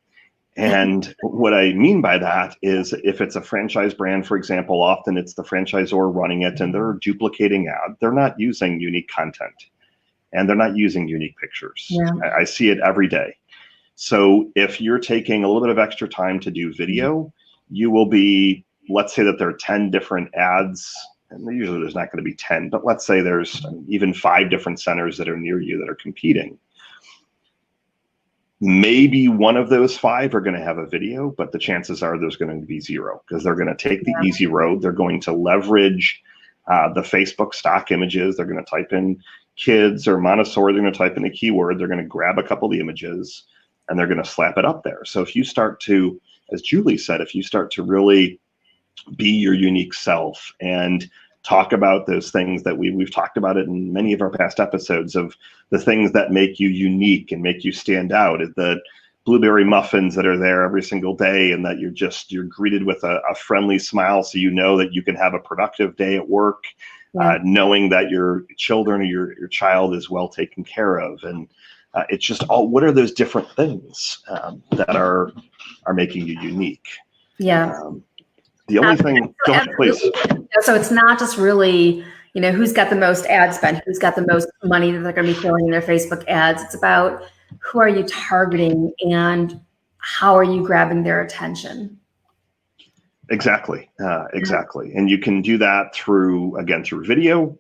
And what I mean by that is, if it's a franchise brand, for example, often it's the franchisor running it and they're duplicating ad. They're not using unique content, and they're not using unique pictures. Yeah. I see it every day. So if you're taking a little bit of extra time to do video, you will be, let's say that there are 10 different ads, and usually there's not going to be 10, but let's say there's even 5 different centers that are near you that are competing. Maybe one of those 5 are going to have a video, but the chances are there's going to be 0, because they're going to take the easy road. They're going to leverage the Facebook stock images. They're going to type in kids or Montessori. They're going to type in a keyword. They're going to grab a couple of the images and they're going to slap it up there. So if you start to, as Julie said, if you start to really be your unique self and talk about those things that we've talked about it in many of our past episodes, of the things that make you unique and make you stand out, the blueberry muffins that are there every single day, and that you're greeted with a friendly smile, so you know that you can have a productive day at work, knowing that your children or your child is well taken care of. And it's just what are those different things that are making you unique? Yeah. The only thing, go ahead, please. So it's not just really, who's got the most ad spend, who's got the most money that they're going to be throwing in their Facebook ads. It's about, who are you targeting and how are you grabbing their attention? Exactly. And you can do that through video.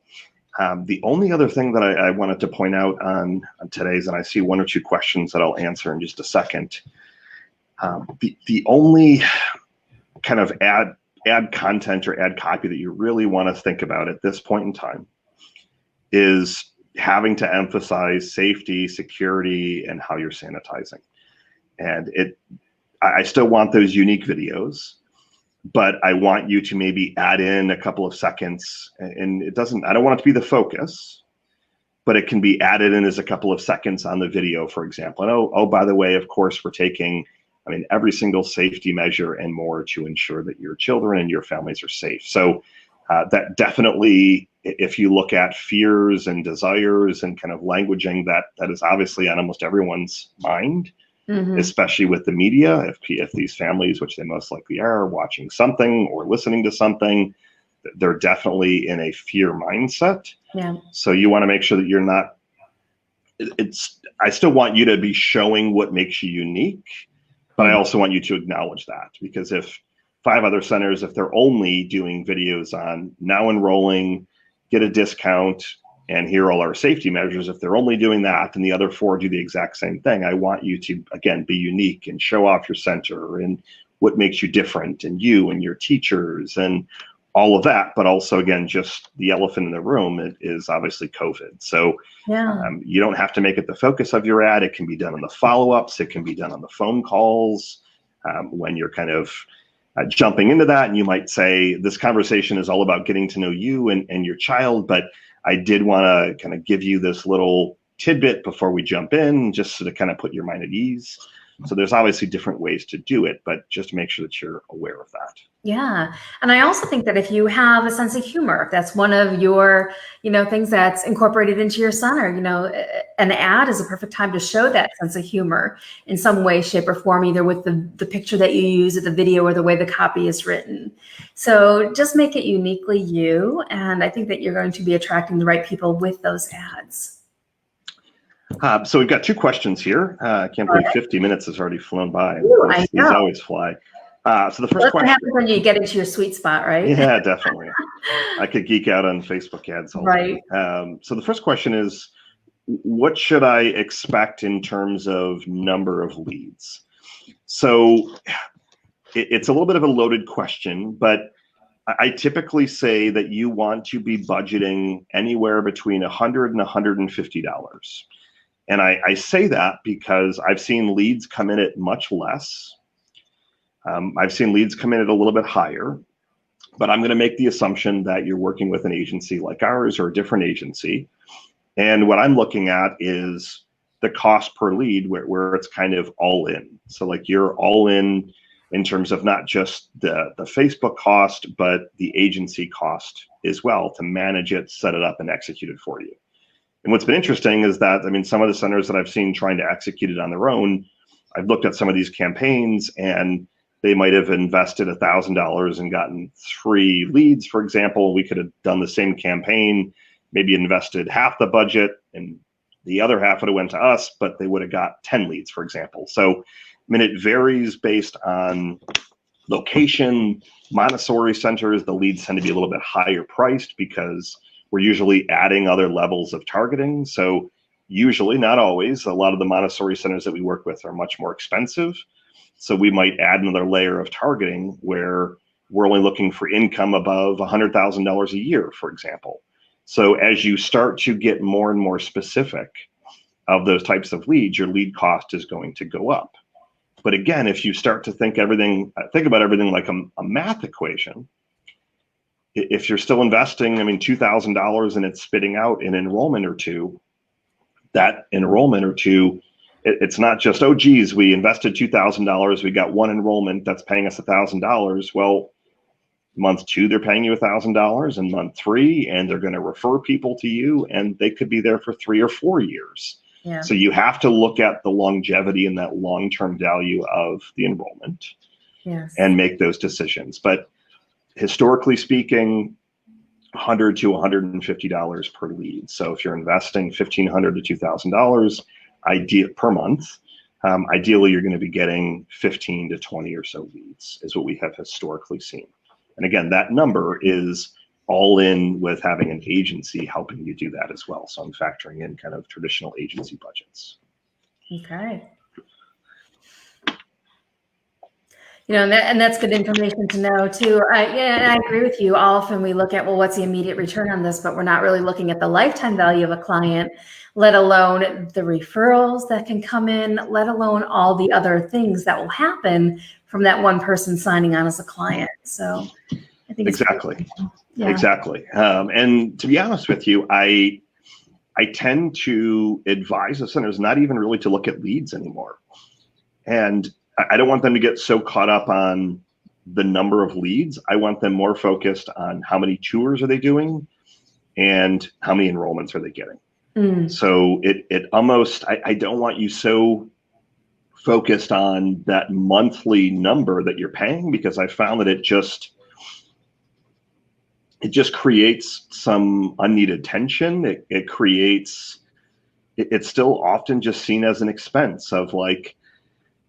The only other thing that I wanted to point out on today's, and I see 1 or 2 questions that I'll answer in just a second. The only kind of ad content or ad copy that you really want to think about at this point in time is having to emphasize safety, security, and how you're sanitizing. And I still want those unique videos, but I want you to maybe add in a couple of seconds, and I don't want it to be the focus, but it can be added in as a couple of seconds on the video, for example. And oh, by the way, of course, we're taking, every single safety measure and more to ensure that your children and your families are safe. So that definitely, if you look at fears and desires and kind of languaging, that is obviously on almost everyone's mind, especially with the media. If these families, which they most likely are, watching something or listening to something, they're definitely in a fear mindset. Yeah. So you want to make sure that you're not, I still want you to be showing what makes you unique, but I also want you to acknowledge that, because if 5 other centers, if they're only doing videos on now enrolling, get a discount, and here are all our safety measures. If they're only doing that and the other 4 do the exact same thing, I want you to, again, be unique and show off your center and what makes you different, and you and your teachers and all of that. But also, again, just the elephant in the room is obviously COVID. So you don't have to make it the focus of your ad. It can be done in the follow-ups. It can be done on the phone calls when you're kind of jumping into that. And you might say, this conversation is all about getting to know you and your child, but I did want to kind of give you this little tidbit before we jump in, just to kind of put your mind at ease. So there's obviously different ways to do it, but just to make sure that you're aware of that. Yeah. And I also think that if you have a sense of humor, if that's one of your, things that's incorporated into your center, an ad is a perfect time to show that sense of humor in some way, shape, or form, either with the picture that you use, or the video, or the way the copy is written. So just make it uniquely you. And I think that you're going to be attracting the right people with those ads. So we've got 2 questions here. I can't believe 50 minutes has already flown by. Ooh, I know. These always fly. So the first question. What happens when you get into your sweet spot, right? Yeah, definitely. I could geek out on Facebook ads all day. So the first question is, what should I expect in terms of number of leads? So it's a little bit of a loaded question, but I typically say that you want to be budgeting anywhere between $100 and $150. And I say that because I've seen leads come in at much less. I've seen leads come in at a little bit higher, but I'm going to make the assumption that you're working with an agency like ours or a different agency. And what I'm looking at is the cost per lead, where it's kind of all in. So like you're all in terms of not just the Facebook cost, but the agency cost as well to manage it, set it up, and execute it for you. And what's been interesting is that, some of the centers that I've seen trying to execute it on their own, I've looked at some of these campaigns and they might have invested $1,000 and gotten 3 leads, for example. We could have done the same campaign, maybe invested half the budget and the other half would have went to us, but they would have got 10 leads, for example. So, it varies based on location. Montessori centers, the leads tend to be a little bit higher priced because we're usually adding other levels of targeting. So usually, not always, a lot of the Montessori centers that we work with are much more expensive. So we might add another layer of targeting where we're only looking for income above $100,000 a year, for example. So as you start to get more and more specific of those types of leads, your lead cost is going to go up. But again, if you start to think about everything like a math equation, if you're still investing, $2,000 and it's spitting out an enrollment or 2, that enrollment or 2, it's not just, oh, geez, we invested $2,000, we got 1 enrollment that's paying us $1,000. Well, month 2, they're paying you $1,000, and month 3, and they're going to refer people to you, and they could be there for 3 or 4 years. Yeah. So you have to look at the longevity and that long-term value of the enrollment, and make those decisions. But historically speaking, $100 to $150 per lead. So if you're investing $1,500 to $2,000 per month, ideally you're going to be getting 15 to 20 or so leads is what we have historically seen. And again, that number is all in with having an agency helping you do that as well. So I'm factoring in kind of traditional agency budgets. Okay. And that's good information to know too. And I agree with you. Often we look at, well, what's the immediate return on this, but we're not really looking at the lifetime value of a client, let alone the referrals that can come in, let alone all the other things that will happen from that one person signing on as a client. So I think exactly. Exactly. And to be honest with you, I tend to advise the centers not even really to look at leads anymore. And I don't want them to get so caught up on the number of leads. I want them more focused on how many tours are they doing and how many enrollments are they getting. So it almost, I don't want you so focused on that monthly number that you're paying, because I found that it just creates some unneeded tension. It creates, it's still often just seen as an expense of like,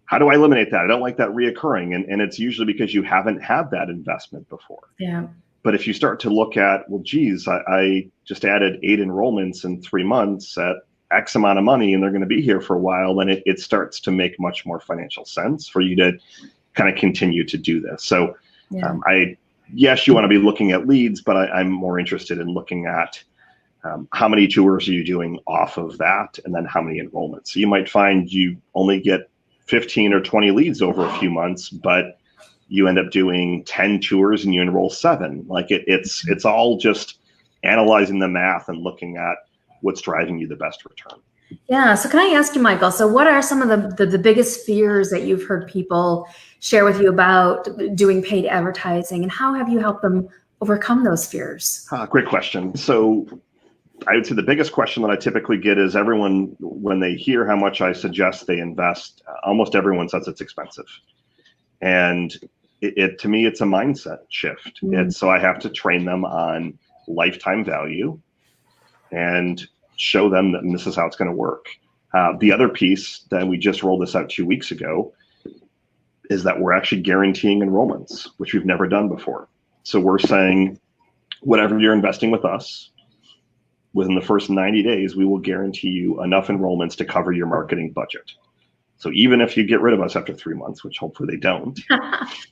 how do I eliminate that? I don't like that reoccurring. And it's usually because you haven't had that investment before. Yeah. But if you start to look at, well, geez, I just added 8 enrollments in 3 months at X amount of money, and they're going to be here for a while, then it starts to make much more financial sense for you to kind of continue to do this. So yes, you want to be looking at leads, but I'm more interested in looking at how many tours are you doing off of that, and then how many enrollments. So you might find you only get 15 or 20 leads over a few months, but you end up doing 10 tours and you enroll 7. Like it's all just analyzing the math and looking at what's driving you the best return. Yeah. So can I ask you, Michael, so what are some of the biggest fears that you've heard people share with you about doing paid advertising, and how have you helped them overcome those fears? Great question. So I would say the biggest question that I typically get is everyone, when they hear how much I suggest they invest, almost everyone says it's expensive. And to me, it's a mindset shift. So I have to train them on lifetime value and show them that this is how it's going to work. The other piece that we just rolled this out 2 weeks ago is that we're actually guaranteeing enrollments, which we've never done before. So we're saying, whatever you're investing with us, within the first 90 days, we will guarantee you enough enrollments to cover your marketing budget. So even if you get rid of us after 3 months, which hopefully they don't,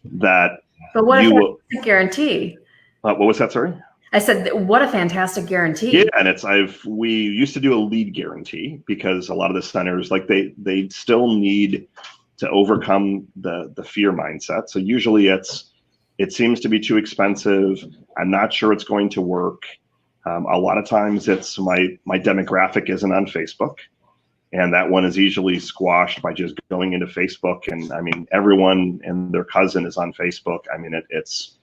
that but what you will guarantee. What was that? Sorry. I said, what a fantastic guarantee. Yeah, and we used to do a lead guarantee because a lot of the centers, like they still need to overcome the fear mindset. So usually it seems to be too expensive. I'm not sure it's going to work. A lot of times it's my demographic isn't on Facebook, and that one is easily squashed by just going into Facebook. And I mean, everyone and their cousin is on Facebook. I mean, it's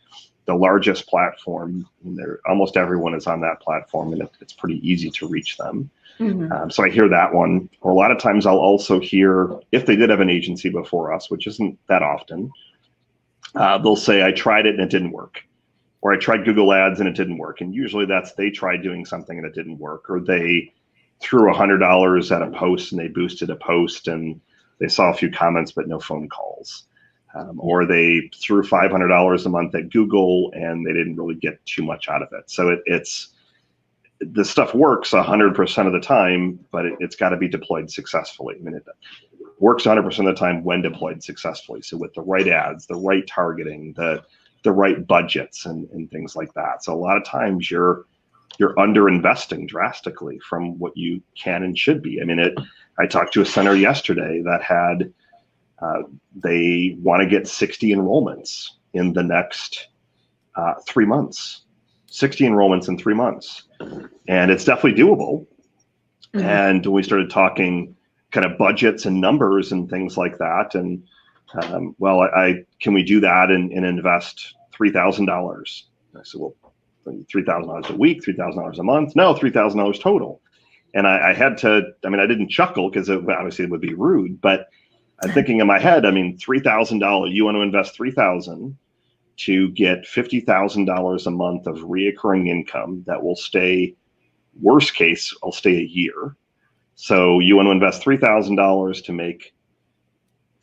the largest platform. Almost everyone is on that platform, and it's pretty easy to reach them. So I hear that one. Or a lot of times I'll also hear, if they did have an agency before us, which isn't that often, they'll say, I tried it and it didn't work. Or I tried Google Ads and it didn't work. And usually they tried doing something and it didn't work. Or they threw $100 at a post and they boosted a post and they saw a few comments but no phone calls. Or they threw $500 a month at Google and they didn't really get too much out of it. So the stuff works 100% of the time, but it's got to be deployed successfully. I mean, it works 100% of the time when deployed successfully. So with the right ads, the right targeting, the right budgets and things like that. So a lot of times you're under investing drastically from what you can and should be. I mean, I talked to a center yesterday that had, they want to get 60 enrollments in the next 3 months, 60 enrollments in 3 months. And it's definitely doable. And we started talking kind of budgets and numbers and things like that. And well, can we do that and invest $3,000? I said, well, $3,000 a week, $3,000 a month? No, $3,000 total. And I had to, I mean, I didn't chuckle because obviously it would be rude, but I'm thinking in my head, I mean, $3,000, you want to invest $3,000 to get $50,000 a month of reoccurring income that will stay, worst case, I'll stay a year. So you want to invest $3,000 to make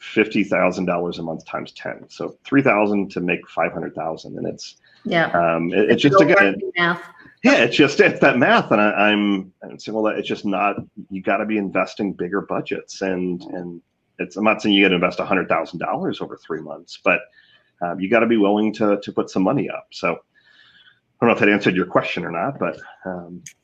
$50,000 a month times 10. So 3,000 to make 500,000. And it's just, again, it's that math. And I'm saying, well, it's just not, you got to be investing bigger budgets. And I'm not saying you got to invest $100,000 over 3 months, but you got to be willing to put some money up. So I don't know if that answered your question or not, but.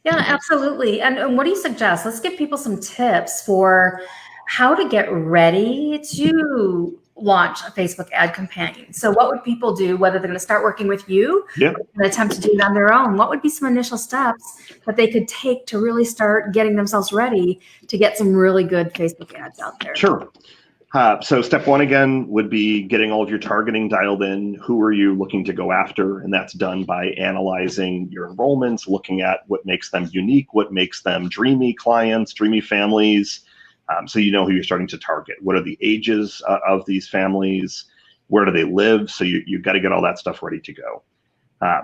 Yeah, absolutely. And what do you suggest? Let's give people some tips for how to get ready to launch a Facebook ad campaign. So what would people do, whether they're going to start working with you or attempt to do it on their own? What would be some initial steps that they could take to really start getting themselves ready to get some really good Facebook ads out there? Sure. So step one, again, would be getting all of your targeting dialed in. Who are you looking to go after? And that's done by analyzing your enrollments, looking at what makes them unique, what makes them dreamy clients, dreamy families. So you know who you're starting to target. What are the ages of these families? Where do they live? So you've got to get all that stuff ready to go.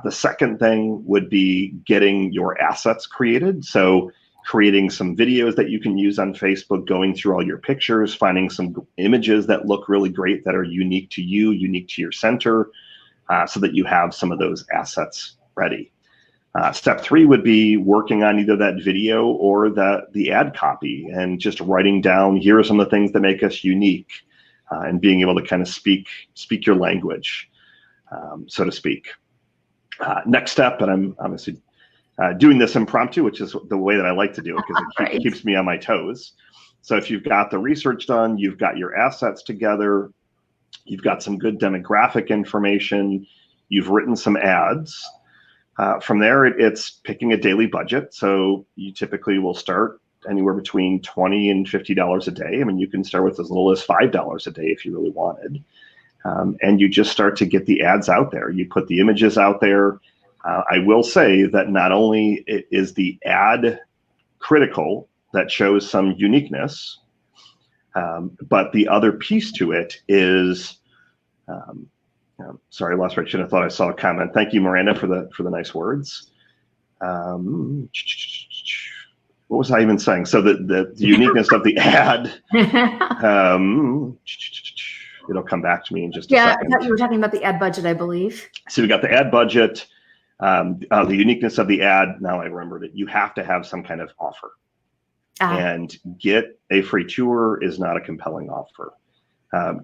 The second thing would be getting your assets created. So creating some videos that you can use on Facebook, going through all your pictures, finding some images that look really great that are unique to you, unique to your center. so that you have some of those assets ready. Step 3 would be working on either that video or the ad copy and just writing down, here are some of the things that make us unique, and being able to kind of speak your language, so to speak. Next step, and I'm obviously doing this impromptu, which is the way that I like to do it because it keeps me on my toes. So if you've got the research done, you've got your assets together, you've got some good demographic information, you've written some ads. From there, it's picking a daily budget. So you typically will start anywhere between $20 and $50 a day. I mean, you can start with as little as $5 a day if you really wanted. And you just start to get the ads out there. You put the images out there. I will say that not only is the ad critical that shows some uniqueness, but the other piece to it is, sorry, I lost where I should have thought I saw a comment. Thank you, Miranda, for the nice words. What was I even saying? So the uniqueness of the ad, it'll come back to me in just a second. I thought you were talking about the ad budget, I believe. So we got the ad budget, the uniqueness of the ad. Now I remembered it. You have to have some kind of offer. And get a free tour is not a compelling offer.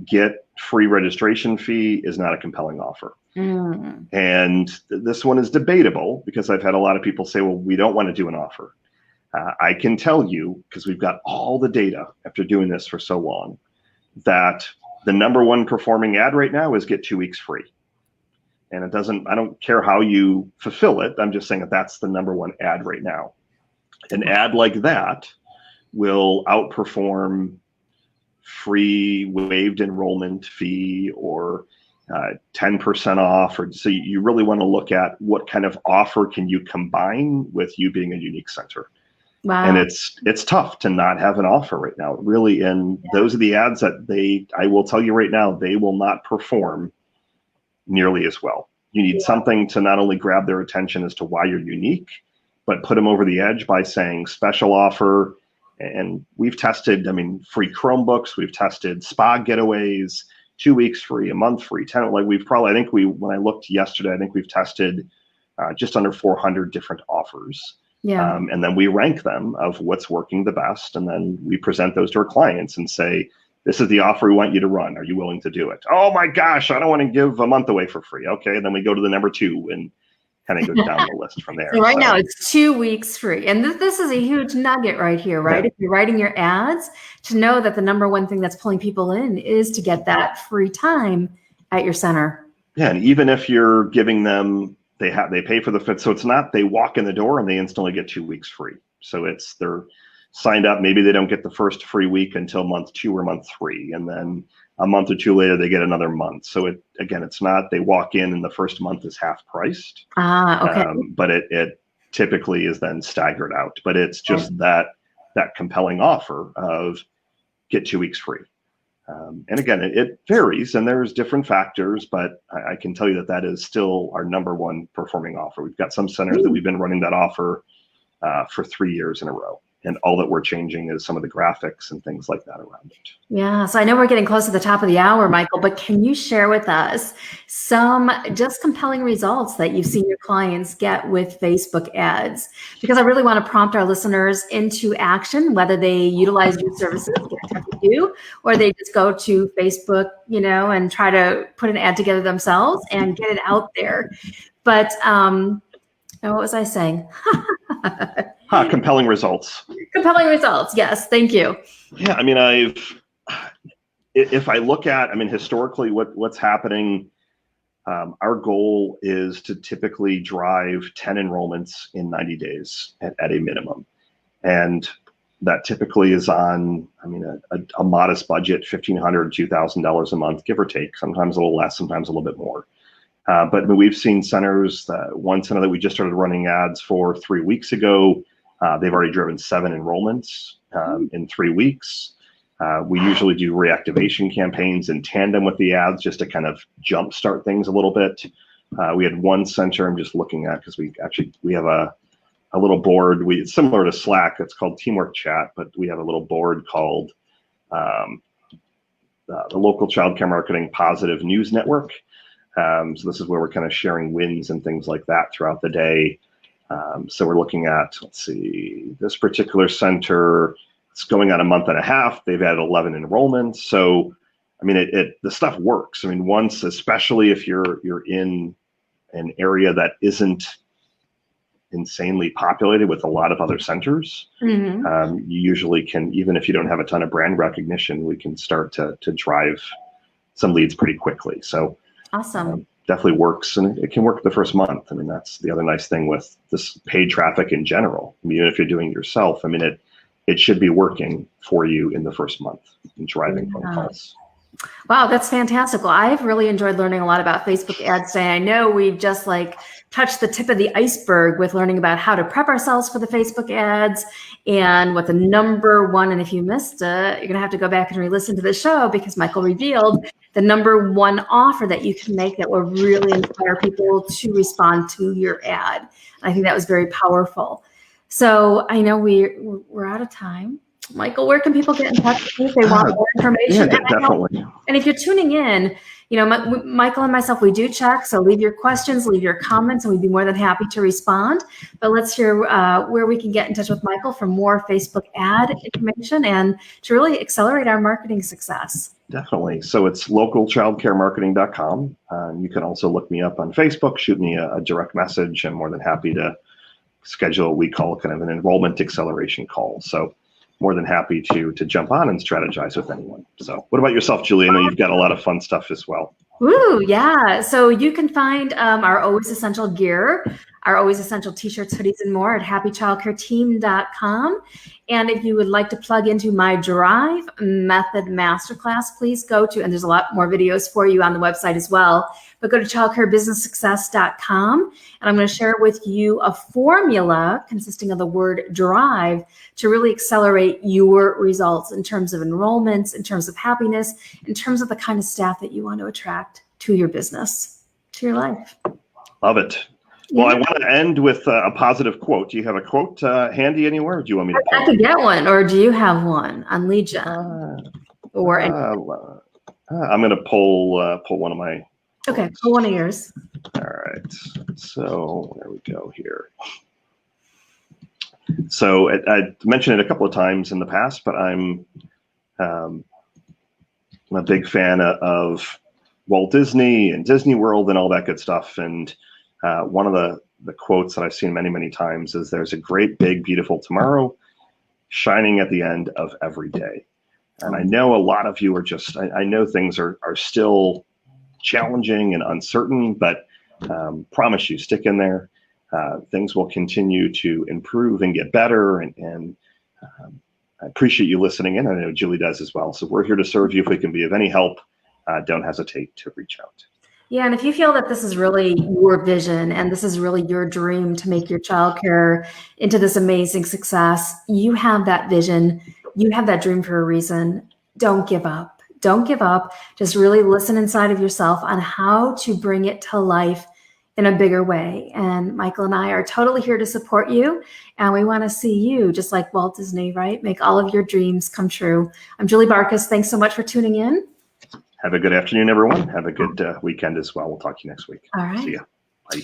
Get free registration fee is not a compelling offer. And this one is debatable because I've had a lot of people say, well, we don't want to do an offer. I can tell you, because we've got all the data after doing this for so long, that the #1 performing ad right now is get 2 weeks free. And I don't care how you fulfill it. I'm just saying that that's the #1 ad right now. An ad like that will outperform free waived enrollment fee or 10% off. So you really want to look at what kind of offer can you combine with you being a unique center. Wow. And it's tough to not have an offer right now, really. And those are the ads that I will tell you right now, they will not perform nearly as well. You need something to not only grab their attention as to why you're unique, but put them over the edge by saying special offer. And we've tested, free Chromebooks, we've tested spa getaways, 2 weeks free, a month free, 10. When I looked yesterday, I think we've tested just under 400 different offers. Yeah. And then we rank them of what's working the best. And then we present those to our clients and say, this is the offer we want you to run. Are you willing to do it? Oh my gosh, I don't want to give a month away for free. Okay, then we go to the #2 and kind of go down the list from there. So right now it's 2 weeks free. And this is a huge nugget right here, right? Yeah. If you're writing your ads, to know that the #1 thing that's pulling people in is to get that free time at your center. Yeah, and even if you're giving them, they pay for the fit. So it's not they walk in the door and they instantly get 2 weeks free. So they're signed up. Maybe they don't get the first free week until month 2 or month 3. And then a month or 2 later, they get another month. So it's not they walk in and the first month is half priced. Okay. But it typically is then staggered out. But it's just that compelling offer of get 2 weeks free. And again, it varies and there's different factors, but I can tell you that is still our #1 performing offer. We've got some centers that we've been running that offer for 3 years in a row. And all that we're changing is some of the graphics and things like that around it. Yeah, so I know we're getting close to the top of the hour, Michael, but can you share with us some just compelling results that you've seen your clients get with Facebook ads? Because I really want to prompt our listeners into action, whether they utilize your services, get in touch with you, or they just go to Facebook, and try to put an ad together themselves and get it out there. But what was I saying? Compelling results. Compelling results. Yes. Thank you. Yeah. If I look at, historically what's happening, our goal is to typically drive 10 enrollments in 90 days at a minimum. And that typically is on, a modest budget, $1,500, $2,000 a month, give or take, sometimes a little less, sometimes a little bit more. But we've seen centers, one center that we just started running ads for 3 weeks ago, they've already driven 7 enrollments in 3 weeks. We usually do reactivation campaigns in tandem with the ads just to kind of jumpstart things a little bit. We had one center I'm just looking at because we have a little board. It's similar to Slack. It's called Teamwork Chat, but we have a little board called the Local Child Care Marketing Positive News Network. So this is where we're kind of sharing wins and things like that throughout the day. So we're looking at, let's see, this particular center, it's going on a month and a half. They've had 11 enrollments. So, I mean, the stuff works. I mean, once, especially if you're in an area that isn't insanely populated with a lot of other centers, you usually can, even if you don't have a ton of brand recognition, we can start to drive some leads pretty quickly. So awesome. Definitely works, and it can work the first month. I mean, that's the other nice thing with this paid traffic in general. I mean, even if you're doing it yourself, I mean, it should be working for you in the first month and driving phone calls. Wow, that's fantastic. Well, I've really enjoyed learning a lot about Facebook ads today. I know we've just touched the tip of the iceberg with learning about how to prep ourselves for the Facebook ads and what the number one, and if you missed it, you're gonna have to go back and re-listen to the show because Michael revealed the number one offer that you can make that will really inspire people to respond to your ad. And I think that was very powerful. So I know we're out of time. Michael, where can people get in touch with you if they want more information? Yeah, definitely. And if you're tuning in, you know, Michael and myself, we do check. So leave your questions, leave your comments, and we'd be more than happy to respond. But let's hear where we can get in touch with Michael for more Facebook ad information and to really accelerate our marketing success. Definitely. So it's localchildcaremarketing.com. You can also look me up on Facebook, shoot me a direct message. I'm more than happy to schedule what we call kind of an enrollment acceleration call. So more than happy to jump on and strategize with anyone. So what about yourself, Julie? I know you've got a lot of fun stuff as well. Ooh, yeah. So you can find our Always Essential gear, our Always Essential t-shirts, hoodies, and more at happychildcareteam.com. And if you would like to plug into my Drive Method Masterclass, please go to, and there's a lot more videos for you on the website as well, but go to childcarebusinesssuccess.com. And I'm going to share with you a formula consisting of the word drive to really accelerate your results in terms of enrollments, in terms of happiness, in terms of the kind of staff that you want to attract to your business, to your life. Love it. Well, I want to end with a positive quote. Do you have a quote handy anywhere? Or do you want me to pull I could get one, or do you have one on lead gen? I'm going to pull one of my. Okay, pull one of yours. All right. So there we go here. So I mentioned it a couple of times in the past, but I'm a big fan of Walt Disney and Disney World and all that good stuff. And one of the quotes that I've seen many, many times is there's a great, big, beautiful tomorrow shining at the end of every day. And I know a lot of you are just, I know things are still challenging and uncertain, but promise you, stick in there. Things will continue to improve and get better. And I appreciate you listening in. I know Julie does as well. So we're here to serve you. If we can be of any help, don't hesitate to reach out. Yeah, and if you feel that this is really your vision and this is really your dream to make your childcare into this amazing success, you have that vision, you have that dream for a reason. Don't give up. Don't give up. Just really listen inside of yourself on how to bring it to life in a bigger way. And Michael and I are totally here to support you. And we want to see you, just like Walt Disney, right? Make all of your dreams come true. I'm Julie Barkas. Thanks so much for tuning in. Have a good afternoon, everyone. Have a good weekend as well. We'll talk to you next week. All right. See ya. Bye.